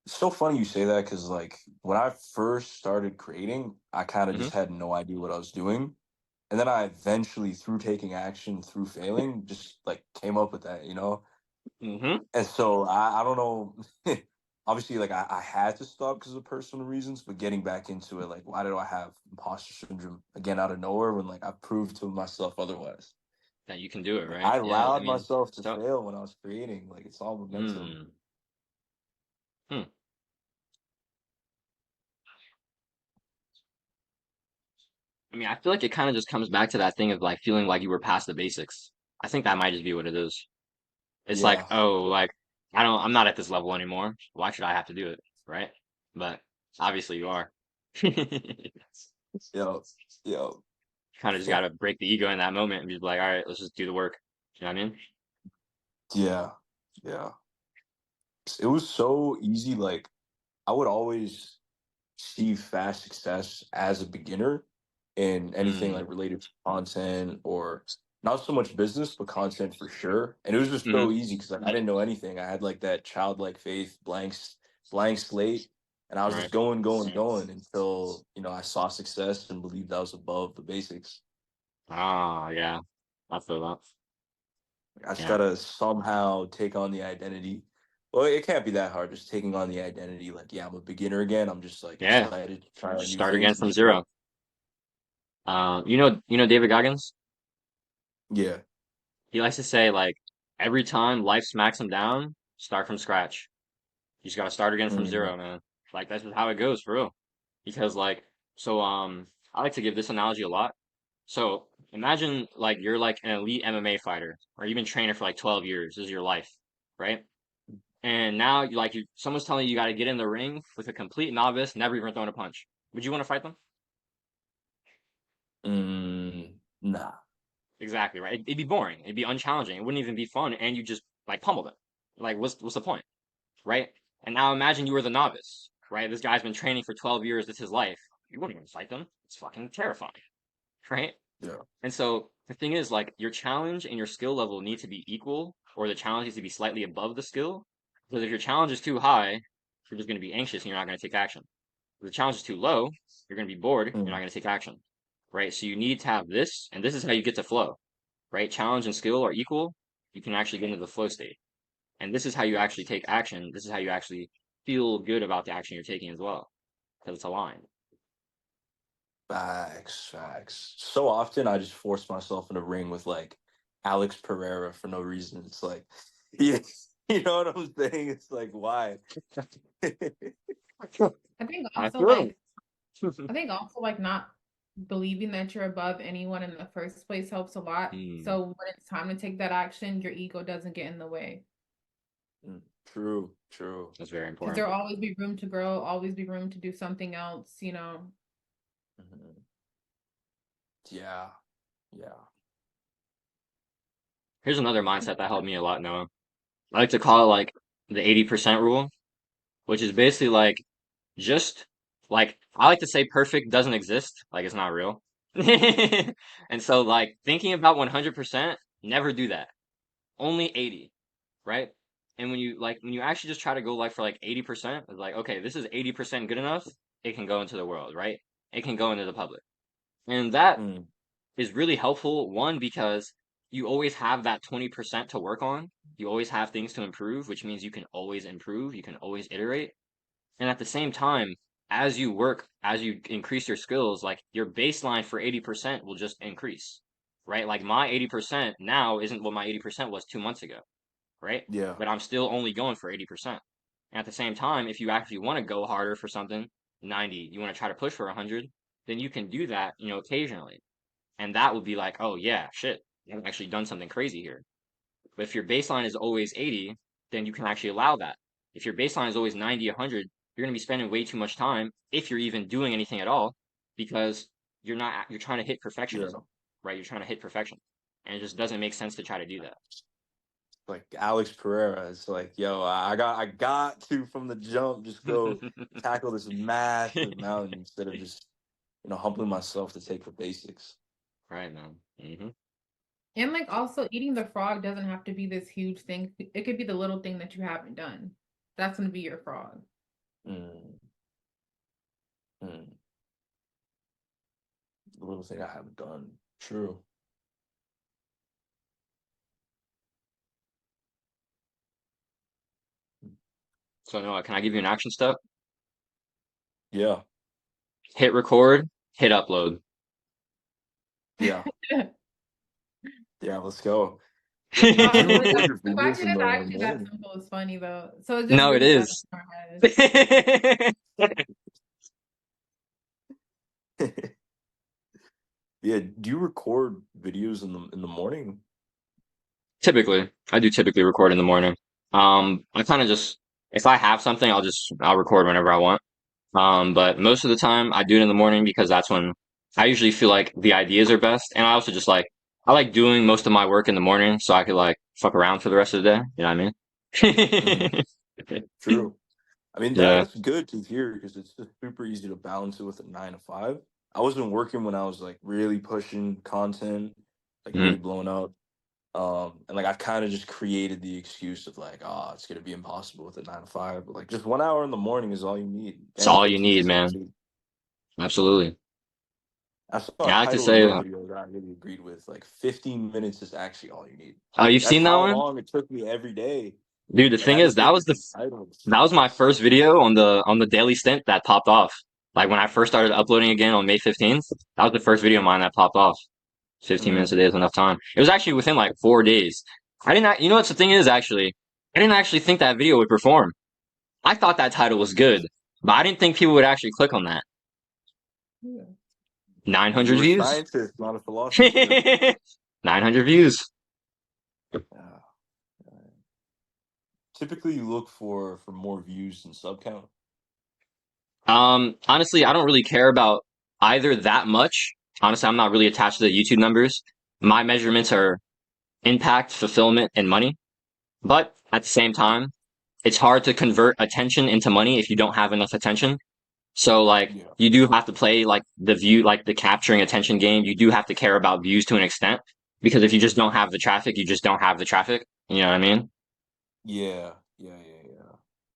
It's so funny you say that because like when I first started creating, I kind of Hmm. just had no idea what I was doing. And then I eventually, through taking action, through failing, just like came up with that. Hmm. And so I don't know. Obviously, like I had to stop because of personal reasons, but getting back into it, like, why did I have imposter syndrome again out of nowhere when like I proved to myself otherwise? That you can do it, Like right? I Yeah, I allowed mean, myself it's to tough. fail when I was creating. Like it's all momentum. Mm. Hmm. I mean, I feel like it kind of just comes back to that thing of like feeling like you were past the basics. I think that might just be what it is. It's like, Yeah. oh, like I'm not at this level anymore. Why should I have to do it, right? But obviously you are. Yo. Yo. Kind of just got to break the ego in that moment and be like, all right, let's just do the work. You know what I mean? Yeah, yeah. It was so easy. Like I would always see fast success as a beginner in anything Mm. like related to content or not so much business, but content for sure. And it was just Hmm. so easy because like I didn't know anything. I had like that childlike faith, blank slate, and I was just Right. going, going, going until I saw success and believed I was above the basics. Ah, yeah. I feel that. I just Yeah. gotta somehow take on the identity. Well, it can't be that hard. Just taking on the identity, like, yeah, I'm a beginner again. I'm just like Yeah. excited to try out Just new start again things and from just go. zero. You know David Goggins? Yeah. He likes to say like every time life smacks him down, start from scratch. You just gotta start again from Mm, zero, man. Like that's just how it goes for real. Because like I like to give this analogy a lot. So imagine like you're like an elite MMA fighter, or you've been training for like 12 years. This is your life, right? And now someone's telling you you gotta get in the ring with a complete novice, never even thrown a punch. Would you want to fight them? nah. Exactly, right? It'd be boring. It'd be unchallenging. It wouldn't even be fun, and you just like pummel them. Like, what's the point, right? And now imagine you were the novice, right? This guy's been training for 12 years. It's his life. You wouldn't even fight them. It's fucking terrifying, right? Yeah. And so the thing is, like, your challenge and your skill level need to be equal, or the challenge needs to be slightly above the skill. Because if your challenge is too high, you're just going to be anxious and you're not going to take action. If the challenge is too low, you're going to be bored. You're not Mm, going to take action, right? So you need to have this, and this is how you get to flow, right? Challenge and skill are equal. You can actually get into the flow state. And this is how you actually take action. This is how you actually feel good about the action you're taking as well, because it's aligned. facts, facts. So often I just force myself in a ring with like Alex Pereira for no reason. It's like, yeah, you know what I'm saying? It's like, why? I think I also feel. like I think also like not believing that you're above anyone in the first place helps a lot. Hmm, So when it's time to take that action, your ego doesn't get in the way. True, true. that's very Because important. there'll always be room to grow, always be room to do something else, you know. Mhm. Yeah, yeah. Here's another mindset that helped me a lot, Noah. I like to call it like the 80% rule, which is basically like just like I like to say perfect doesn't exist, like it's not real. And so like thinking about 100%, never do that. Only 80, right? And when you actually just try to go like for like 80%, it's like, okay, this is 80% good enough, it can go into the world, right? It can go into the public. And that Mm, is really helpful. One, because you always have that 20% to work on. You always have things to improve, which means you can always improve, you can always iterate. And at the same time, as you work, as you increase your skills, like your baseline for 80% will just increase, right? Like my 80% now isn't what my 80% was 2 months ago, right? yeah, But I'm still only going for 80%. And at the same time, if you actually want to go harder for something, 90, you want to try to push for 100, then you can do that, occasionally. And that would be like, oh yeah, shit, I've actually done something crazy here. But if your baseline is always 80, then you can actually allow that. If your baseline is always 90, 100, you're going to be spending way too much time if you're even doing anything at all because you're trying to hit yeah. perfectionism, right? You're trying to hit perfection. And it just doesn't make sense to try to do that. Like Alex Pereira, it's like, yo, I got to from the jump just go tackle this massive mountain instead of just humbling myself to take the basics. Right, man. And like also eating the frog doesn't have to be this huge thing. It could be the little thing that you haven't done. That's gonna be your frog. Mm, mm. The little thing I haven't done. True. So, Noah, can I give you an action step? Yeah, Hit record, hit upload. yeah, yeah. Let's go. Do you Honestly, record that your the fact videos that in it's the actually that morning? simple is funny though. So it's just No, it really stuck is. in our head. Yeah. Do you record videos in the morning? Typically, I do typically record in the morning. I kind of just if I have something, I'll record whenever I want. But most of the time, I do it in the morning because that's when I usually feel like the ideas are best, and I also just like I like doing most of my work in the morning, so I could like fuck around for the rest of the day. You know what Hmm. I mean? True. I mean, Yeah. that's good to hear because it's just super easy to balance it with a 9 to 5. I wasn't working when I was like really pushing content, like Mhm. really blowing up. And like I've kind of just created the excuse of like, oh, it's gonna be impossible with a 9 to 5. But like just 1 hour in the morning is all you need, It's and all you 15 need, minutes at man. two. Absolutely. I saw a Yeah, I like to title of say, your video that I really agreed with. Like 15 minutes is actually all you need. oh, you've That's seen that how one? long it took me every day. Dude, the Like thing I is, just looked at these titles. that was my first video on the daily stint that popped off. Like when I first started uploading again on May 15th, that was the first video of mine that popped off. 15 minutes a Mhm. day is enough time. It was actually within like 4 days. I didn't, you know what the thing is actually? I didn't actually think that video would perform. I thought that title was good, but I didn't think people would actually click on that. Yeah. 900 You're a views. scientist, not a philosopher. 900 views. Yeah. Typically, you look for more views than sub count. Honestly, I don't really care about either that much. Honestly, I'm not really attached to the YouTube numbers. My measurements are impact, fulfillment, and money. But at the same time, it's hard to convert attention into money if you don't have enough attention. So like Yeah. you do have to play like the view, like the capturing attention game. You do have to care about views to an extent because if you just don't have the traffic, you just don't have the traffic. You know what I mean? Yeah. Yeah. Yeah. Yeah.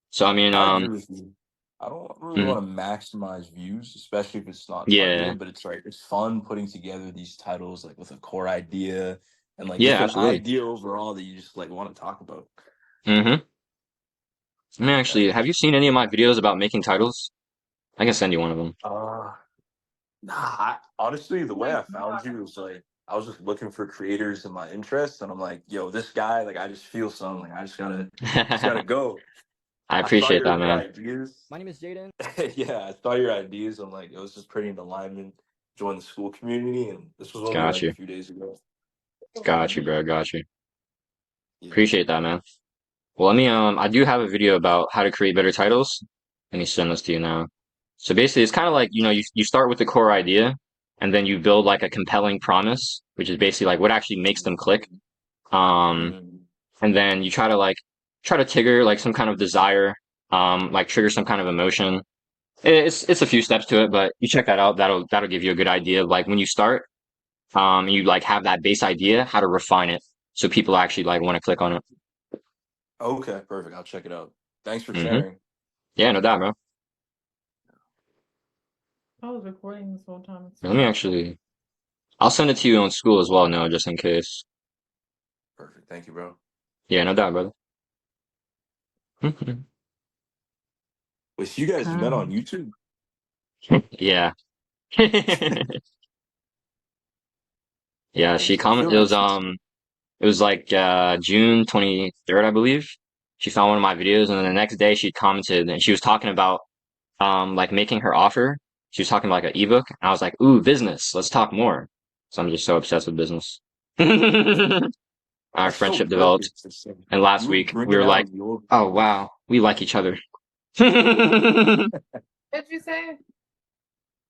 So I mean, I agree with you. I don't really mm, want to maximize views, especially if it's not yeah, targeted, but it's like it's fun putting together these titles like with a core idea and like just yeah, an absolutely. idea overall that you just like want to talk about. Mm-hmm. I mean, Yeah. actually, have you seen any of my videos about making titles? I can send you one of them. Uh Nah, honestly, the Oh way my I found God. you was like I was just looking for creators in my interests, and I'm like, yo, this guy, like I just feel something. Like I just gotta go. I I saw appreciate that, your man. ideas. My name is Jaden. Yeah, I saw your ideas. I'm like, it was just pretty in alignment. Join the school community, and this was only Got like a you. few days ago. Got you, bro. Got you. Yeah. Appreciate that, man. Well, let me, I do have a video about how to create better titles. Let me send this to you now. So basically, it's kind of like, you start with the core idea and then you build like a compelling promise, which is basically like what actually makes them click. Um, Mhm. and then you try to trigger like some kind of desire, like trigger some kind of emotion. It's a few steps to it, but you check that out. That'll give you a good idea of like when you start, you like have that base idea, how to refine it so people actually like want to click on it. Okay, perfect. I'll check it out. Thanks for Hmm. sharing. Yeah, no doubt, bro. I was recording this whole time. It's Let me fine. actually, I'll send it to you on school as well, no, just in case. Perfect. Thank you, bro. Yeah, no doubt, brother. Wait, so you guys met on YouTube? Yeah. Yeah, she Crazy. I feel commented, like it was like, June 23rd, I believe. She found one of my videos and then the next day she commented and she was talking about, like making her offer. She was talking about like an ebook. And I was like, ooh, business. Let's talk more. So I'm just so obsessed with business. Our that's so friendship developed. perfect. It's like And last you were week we bringing were like, out the old. oh, wow, we like each other. What did you say?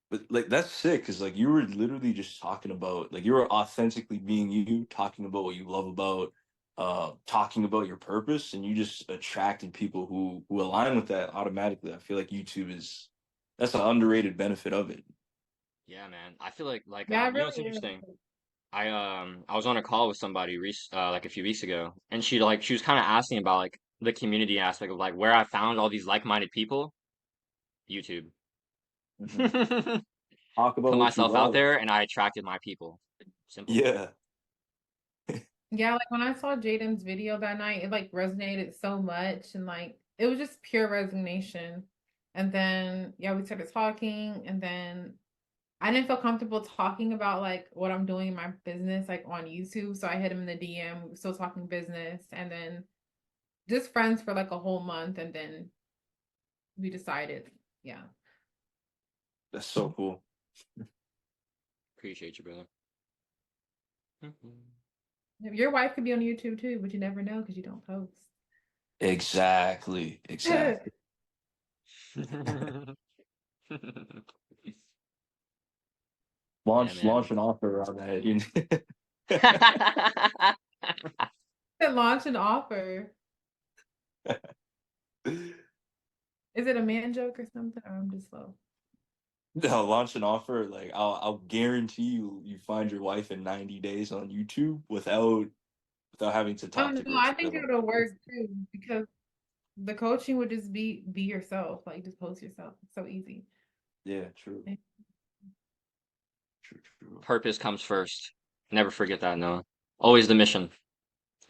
But like that's sick because like you were literally just talking about like you were authentically being you, talking about what you love about, talking about your purpose, and you just attracted people who align with that automatically. I feel like YouTube is that's an underrated benefit of it. Yeah, man. I feel like Yeah, it you know what's really is. interesting? I was on a call with somebody like a few weeks ago, and she was kind of asking about like the community aspect of like where I found all these like-minded people. YouTube. Mhm. Put Talk about what you myself out love. there, and I attracted my people. Simple. Yeah, Yeah, like when I saw Jaden's video that night, it like resonated so much and like it was just pure resignation. And then yeah, we started talking and then I didn't feel comfortable talking about like what I'm doing in my business like on YouTube. So I hit him in the DM, we were still talking business and then just friends for like a whole month and then we decided, yeah. that's so cool. Appreciate you, brother. Your wife could be on YouTube too, but you never know because you don't post. Exactly, exactly. Yeah, man. Launch an offer on that. To launch an offer. Is it a man joke or something? Or I'm just slow. No, launch an offer. Like I'll guarantee you find your wife in 90 days on YouTube without having to Oh talk to no, her. I think it'll work too because the coaching would just be yourself. Like just post yourself. It's so easy. Yeah, true. True, true. Purpose comes first. Never forget that, Noah. Always the mission.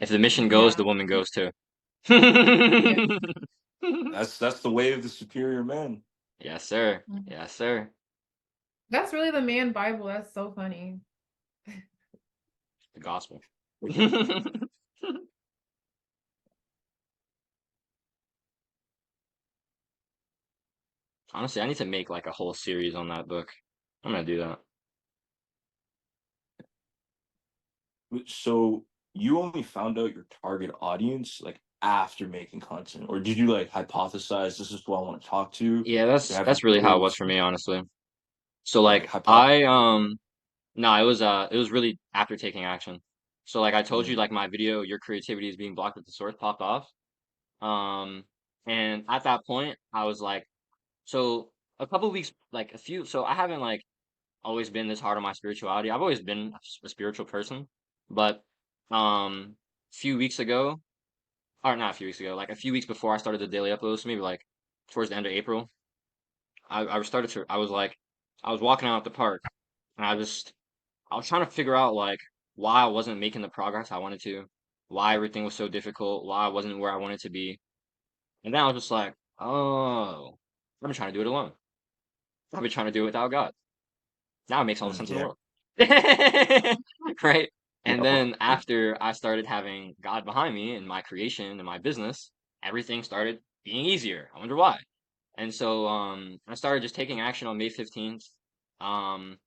If the mission goes, Yeah. the woman goes too. Yeah. That's the way of the superior man. Yes, sir. Mhm. Yes, sir. That's really the man Bible. That's so funny. The gospel. Honestly, I need to make like a whole series on that book. I'm gonna do that. So you only found out your target audience like after making content, or did you like hypothesize this is who I want to talk to? Yeah, You that's have that's any really how it was goals? for me, honestly. So Like like hypothesis. I no, it was really after taking action. So like I told you, like my video, your creativity is being blocked at the source popped off. Um, and at that point, I was like, so a couple weeks, like a few, so I haven't like always been this hard on my spirituality. I've always been a spiritual person, but few weeks ago, or not a few weeks ago, like a few weeks before I started the daily uploads, so maybe like towards the end of April, I was like, I was walking out at the park, and I was trying to figure out like why I wasn't making the progress I wanted to, why everything was so difficult, why I wasn't where I wanted to be. And then I was just like, oh, I've been trying to do it alone. I've been trying to do it without God. Now it makes all the sense in the Yeah. world. Right? And Yeah. then after I started having God behind me in my creation and my business, everything started being easier. I wonder why. And so I started just taking action on May 15th. Um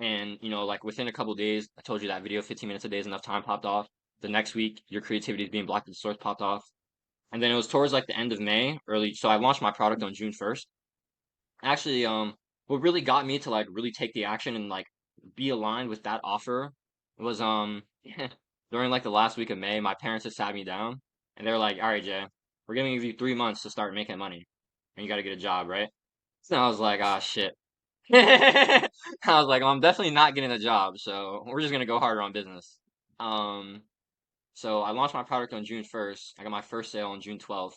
and like within a couple days, I told you that video 15 minutes a day is enough time popped off. The next week, your creativity is being blocked at the source popped off. And then it was towards like the end of May, early. So I launched my product on June 1st. Actually, what really got me to like really take the action and like be aligned with that offer was during like the last week of May, my parents had sat me down and they were like, "All right, Jay, we're gonna give you 3 months to start making money, and you got to get a job, right?" So I was like, "Ah, shit." I was like, "Well, I'm definitely not getting a job, so we're just gonna go harder on business." Um, so I launched my product on June 1st. I got my first sale on June 12th.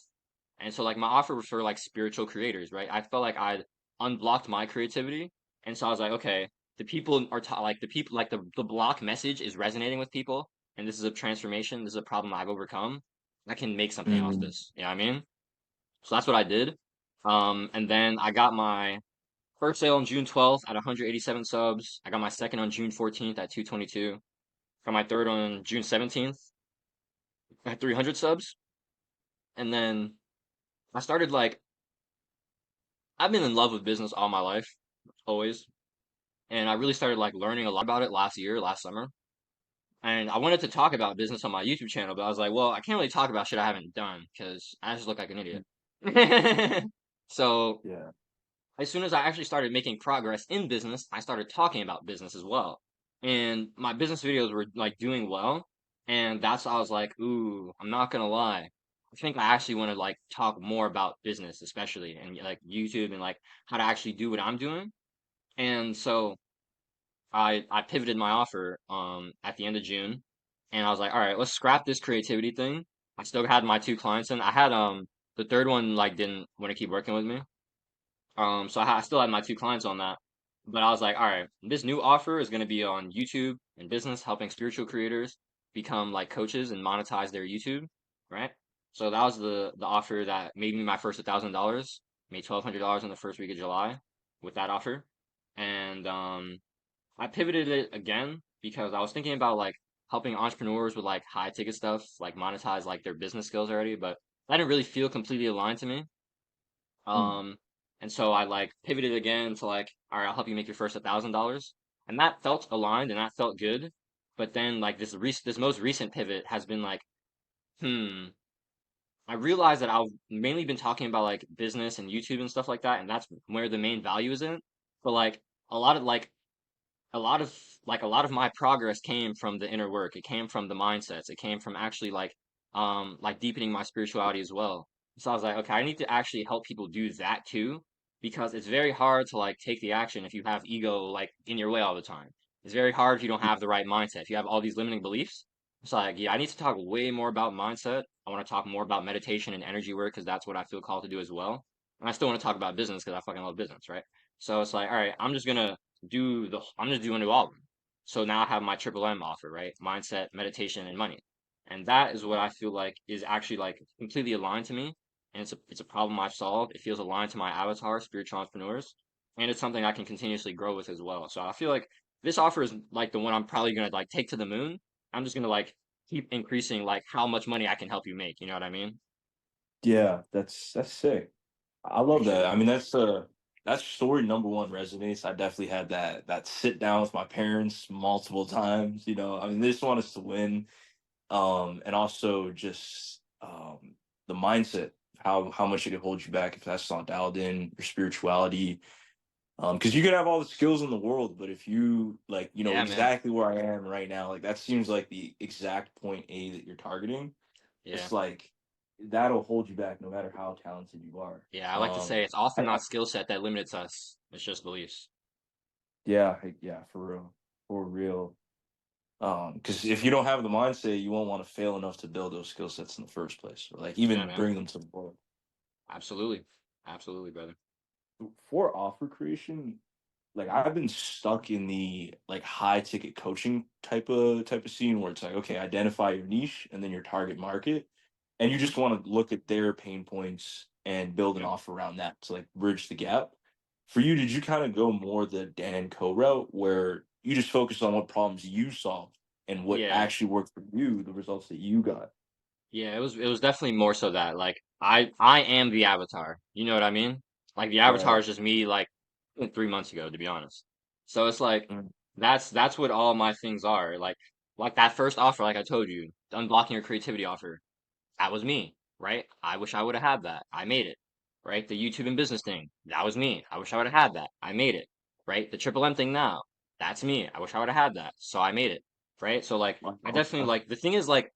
And so like my offer was for like spiritual creators, right? I felt like I'd unblocked my creativity. And so I was like, okay, the people are like the people like the block message is resonating with people, and this is a transformation, this is a problem I've overcome. I can make something off Mm. this. You know what I mean? So that's what I did. And then I got my first sale on June 12th at 187 subs. I got my second on June 14th at 222. Got my third on June 17th at 300 subs. And then I started like I've been in love with business all my life, always. And I really started like learning a lot about it last year, last summer. And I wanted to talk about business on my YouTube channel, but I was like, well, I can't really talk about shit I haven't done because I just look like an idiot. So Yeah. as soon as I actually started making progress in business, I started talking about business as well. And my business videos were like doing well. And that's why I was like, ooh, I'm not gonna lie. I think I actually want to like talk more about business, especially and like YouTube and like how to actually do what I'm doing. And so I pivoted my offer at the end of June, and I was like, all right, let's scrap this creativity thing. I still had my two clients and I had the third one like didn't want to keep working with me. So I still had my two clients on that. But I was like, all right, this new offer is going to be on YouTube and business, helping spiritual creators become like coaches and monetize their YouTube, right? So that was the offer that made me my first $1,000. Made $1,200 in the first week of July with that offer. And I pivoted it again because I was thinking about like helping entrepreneurs with like high ticket stuff, like monetize like their business skills already, but that didn't really feel completely aligned to me. Mm. Um, and so I like pivoted again to like, all right, I'll help you make your first $1,000. And that felt aligned and that felt good. But then like this most recent pivot has been like, hmm, I realized that I've mainly been talking about like business and YouTube and stuff like that, and that's where the main value is in. But like a lot of like a lot of my progress came from the inner work. It came from the mindsets. It came from actually like deepening my spirituality as well. So I was like, okay, I need to actually help people do that too, because it's very hard to like take the action if you have ego like in your way all the time. It's very hard if you don't have the right mindset. If you have all these limiting beliefs, it's like, yeah, I need to talk way more about mindset. I want to talk more about meditation and energy work because that's what I feel called to do as well. And I still want to talk about business because I fucking love business, right? So it's like, all right, I'm just doing it all of them. So now I have my triple M offer, right? Mindset, meditation, and money. And that is what I feel like is actually like completely aligned to me. And it's a problem I've solved. It feels aligned to my avatar, spiritual entrepreneurs. And it's something I can continuously grow with as well. So I feel like this offer is like the one I'm probably gonna like take to the moon. I'm just gonna like keep increasing like how much money I can help you make. You know what I mean? Yeah, that's sick. I love Appreciate that. it, I man. mean, that's story number one resonates. I definitely had that sit down with my parents multiple times. I mean, they just want us to win. And also just the mindset, how much it could hold you back if that's not dialed in, your spirituality. Because you can have all the skills in the world, but if you like, Yeah, man. exactly where I am right now, like that seems like the exact point A that you're targeting. Yeah. It's like that'll hold you back no matter how talented you are. Yeah. I like to say it's often I not skill set that limits us. It's just beliefs. Yeah, yeah, for real. Because if you don't have the mindset, you won't want to fail enough to build those skill sets in the first place, or like Yeah, even man. bring them to the board. Absolutely. Absolutely, brother. For offer creation, like I've been stuck in the like high ticket coaching type of scene where it's like, okay, identify your niche and then your target market, and you Hmm. just want to look at their pain points and build an Yeah. offer around that to like bridge the gap. For you, did you kind of go more the Dan and Co route where you just focus on what problems you solved and what Yeah. actually worked for you, the results that you got? Yeah, it was definitely more so that like I am the avatar. You know what I mean? Like the avatar Right. is just me like 3 months ago, to be honest. So it's like Mm. that's what all my things are. Like that first offer, like I told you, the unblocking your creativity offer. That was me, right? I wish I would have had that. I made it, right? The YouTube and business thing, that was me. I wish I would have had that. I made it, right? The triple M thing now, that's me. I wish I would have had that. So I made it, right? So like I definitely like the thing is like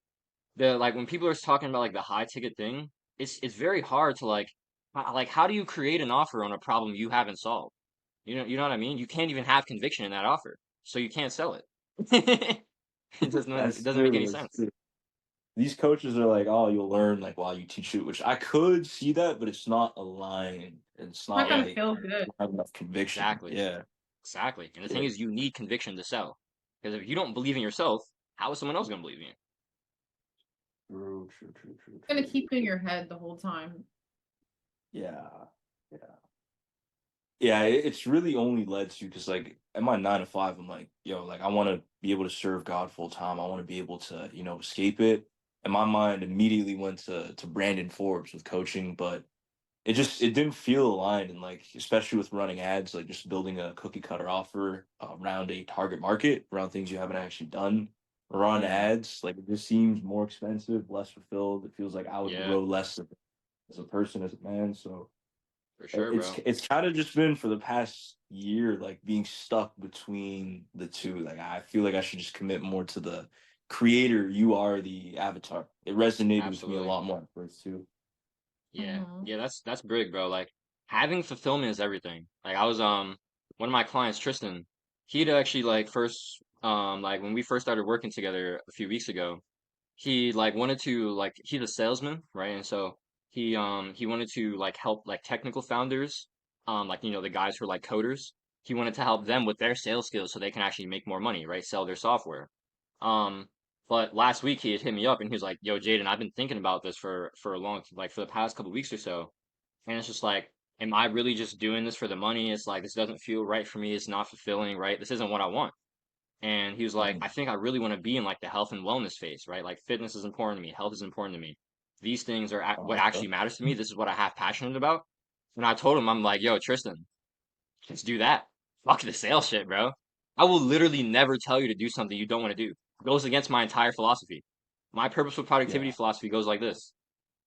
when people are talking about like the high ticket thing, it's very hard to like how do you create an offer on a problem you haven't solved? You know what I mean? You can't even have conviction in that offer, so you can't sell it. It That's doesn't make any true. That's sense. true. These coaches are like, oh, you'll learn like while you teach it, which I could see that, but it's not aligned. It's Not not Yeah, gonna like feel good. I have enough conviction. exactly. Yeah. Exactly. And the thing Yeah. is you need conviction to sell. Because if you don't believe in yourself, how is someone else gonna believe in you? True, true, true, true, It's gonna true. keep in your head the whole time. Yeah. Yeah. Yeah, it's really only led to because like at my 9 to 5, I'm like, yo, like I want to be able to serve God full time. I want to be able to, escape it. And my mind immediately went to Brandon Forbes with coaching, but it didn't feel aligned, and like especially with running ads, like just building a cookie cutter offer around a target market, around things you haven't actually done. Run Mm, ads, like it just seems more expensive, less fulfilled. It feels like I would yeah, grow less as a person, as a man. So for sure, bro. it's kind of just been for the past year, like being stuck between the two. Like I feel like I should just commit more to the creator. You are the avatar. It resonated with me a Absolutely. lot more at first too. Yeah. Hmm. Yeah, that's big, bro. Like having fulfillment is everything. Like I was one of my clients, Tristan, he'd actually like first like when we first started working together a few weeks ago, he like wanted to like he's a salesman, right? And so he wanted to like help like technical founders, like the guys who are like coders. He wanted to help them with their sales skills so they can actually make more money, right? Sell their software. Um, but last week he had hit me up and he was like, "Yo, Jaden, I've been thinking about this for a long like for the past couple weeks or so." And it's just like, am I really just doing this for the money? It's like this doesn't feel right for me. It's not fulfilling, right? This isn't what I want. And he was like, Mm. I think I really want to be in like the health and wellness phase, right? Like fitness is important to me, health is important to me. These things are what Okay. actually matters to me. This is what I have passionate about. And I told him, I'm like, yo, Tristan, let's do that. Fuck the sales shit, bro. I will literally never tell you to do something you don't want to do. It goes against my entire philosophy. My purposeful productivity Yeah. philosophy goes like this.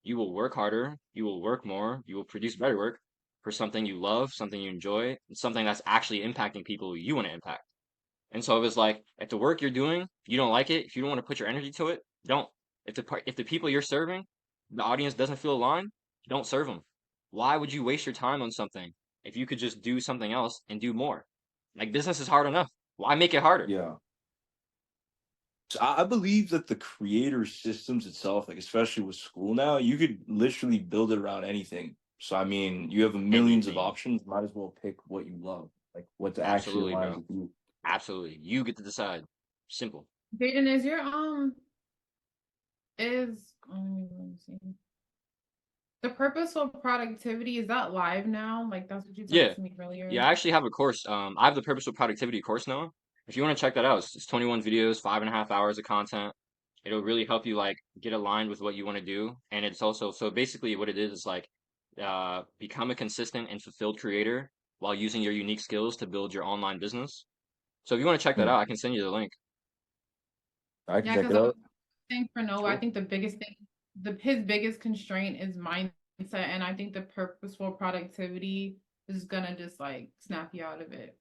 You will work harder, you will work more, you will produce better work for something you love, something you enjoy, and something that's actually impacting people you want to impact. And so it was like, if the work you're doing, you don't like it, if you don't want to put your energy to it, don't. If the people you're serving, the audience doesn't feel aligned, don't serve them. Why would you waste your time on something if you could just do something else and do more? Like business is hard enough. Why make it harder? Yeah. So I believe that the creator systems itself, like especially with school now, you could literally build it around anything. So I mean, you have millions of Anything. options. Might as well pick what you love, like what actually Absolutely, aligns bro. with you. Absolutely. You get to decide. Simple. Jaden, is your is let me see. The purposeful productivity, is that live now? Like that's what you Yeah. texted me Yeah, earlier. I actually have a course. I have the Purposeful Productivity course now. If you want to check that out, it's 21 videos, 5.5 hours of content. It'll really help you like get aligned with what you want to do. And it's also, so basically what it is like, become a consistent and fulfilled creator while using your unique skills to build your online business. So if you want to check that Hmm. out, I can send you the link. I can Yeah, check because it I was out. saying for Noah, I Sure. think the biggest thing, his biggest constraint is mindset, and I think the purposeful productivity is gonna just like snap you out of it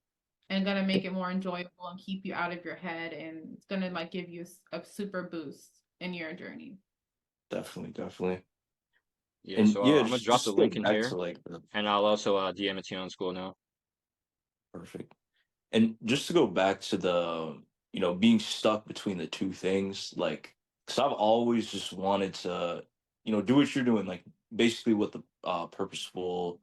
and gonna make it more enjoyable and keep you out of your head, and it's gonna like give you a super boost in your journey. Definitely, definitely. Yeah, And so yeah, I'm gonna drop just the to go link in back here to like the and I'll also DM it to you on school now. perfect. And just to go back to the, being stuck between the two things, like, because I've always just wanted to, do what you're doing, like basically what the purposeful,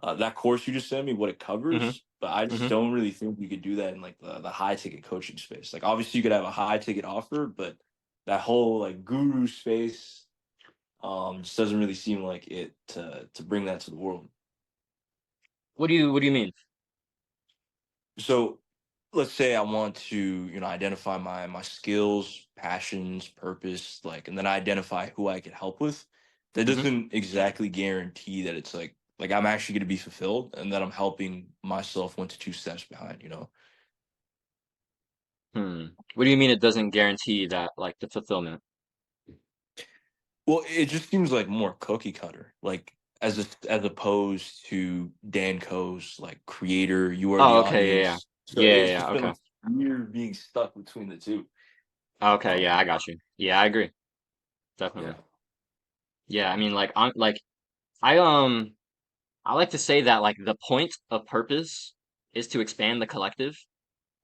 that course you just sent me, what it Mm-hmm. covers. But I just Mm-hmm. don't really think you could do that in like the high ticket coaching space. Like, obviously, you could have a high ticket offer, but that whole like guru space, just doesn't really seem like it to bring that to the world. What do you mean? So let's say I want to, identify my skills, passions, purpose, like, and then I identify who I could help with. That Mm-hmm. doesn't exactly guarantee that it's like I'm actually going to be fulfilled and that I'm helping myself 1 to 2 steps behind. Hmm. What do you mean it doesn't guarantee that like the fulfillment? Well, it just seems like more cookie cutter, like as opposed to Dan Co's like creator, you are the Oh, okay, yeah, yeah. audience. So Yeah, yeah, it's yeah, just been okay. like weird being stuck between the two. Okay, yeah, Um, I got you. Yeah, I agree. yeah. Definitely. Yeah, I mean like I'm like I like to say that like the point of purpose is to expand the collective.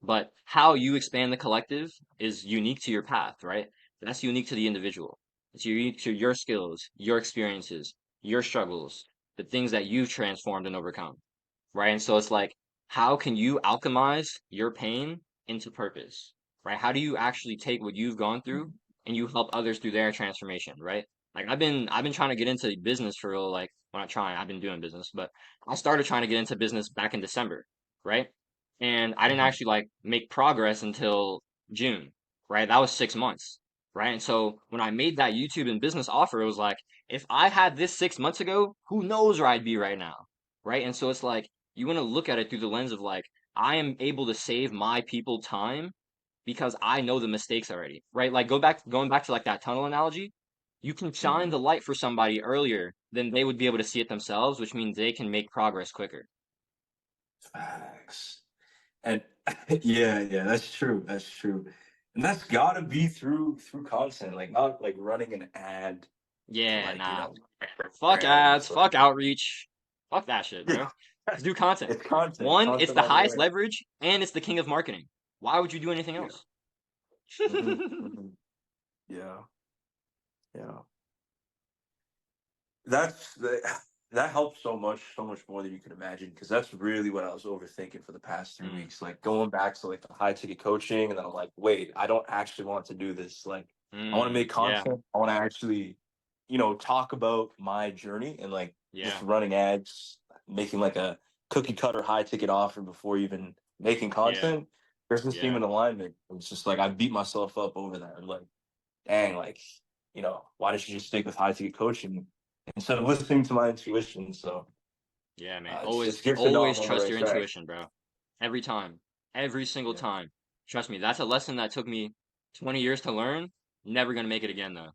But how you expand the collective is unique to your path, right? That's unique to the individual. It's unique to your skills, your experiences, your struggles, the things that you've transformed and overcome, right? And so it's like, how can you alchemize your pain into purpose, right? How do you actually take what you've gone through and you help others through their transformation, right? Like I've been trying to get into business for real, like well not trying, I've been doing business, but I started trying to get into business back in December, right? And I didn't Mhm. actually like make progress until June, right? That was 6 months, right? And so when I made that YouTube and business offer, it was like, if I had this 6 months ago, who knows where I'd be right now, right? And so it's like you want to look at it through the lens of like, I am able to save my people time because I know the mistakes already, right? Like going back to like that tunnel analogy, you can shine Mhm. the light for somebody earlier than they would be able to see it themselves, which means they can make progress quicker. Facts. And yeah, yeah, that's true. That's true. And that's gotta be through content, like not like running an ad to Yeah, like, nah. for Fuck ads, brands. Like, fuck outreach. Fuck that shit, bro. yeah, Just do content. it's content, One, it's content the all the highest way. leverage and it's the king of marketing. Why would you do anything Yeah. else? Hmm. Hmm. Yeah. Yeah. That's the that helps so much more than you can imagine. Because that's really what I was overthinking for the past three Mm, weeks. Like going back to like the high ticket coaching, and then I'm like, wait, I don't actually want to do this. Like, I want to make yeah, content. I want to actually, talk about my journey and like just yeah, running ads, making like a cookie cutter high ticket offer before even making yeah, content. Doesn't seem yeah, in alignment. It's just like I beat myself up over that. I'm like, dang, like, why did you just stick with high ticket coaching instead of listening to my intuition? So yeah, man. it's Always, good to know I'm always on the trust right your track. intuition, bro. Every time. Every single Yeah. time. Trust me, that's a lesson that took me 20 years to learn. Never gonna make it again though.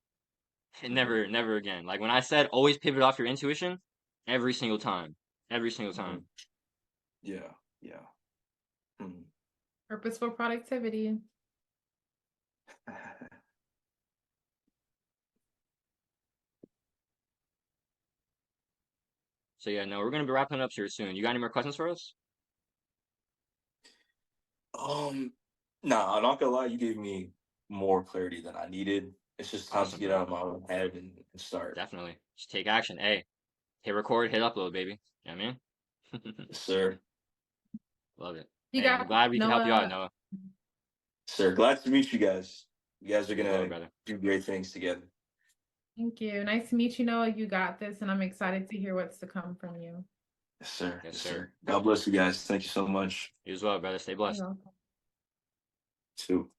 Hmm. Never, never again. Like when I said always pivot off your intuition, every single time. Every single Hmm. time. Yeah. Yeah. Mhm. Purposeful productivity. So yeah, no, we're gonna be wrapping up here soon. You got any more questions for us? Nah, I'm not gonna lie, you gave me more clarity than I needed. It's just time to Awesome, get bro. out of my own head and start. Definitely. Just take action. Hey, hit record, hit upload, baby. You know what I mean? Yes, sir. Love it. You Hey, I'm got glad we could help you out, Noah. Noah. Sir, glad to meet you guys. You guys are You as well, gonna brother. do great things together. Thank you. Nice to meet you, Noah. You got this, and I'm excited to hear what's to come from you. Yes, sir. Yes, Yes, sir. sir. God bless you guys. Thank you so much. You as well, brother. Stay blessed. You're welcome. Too.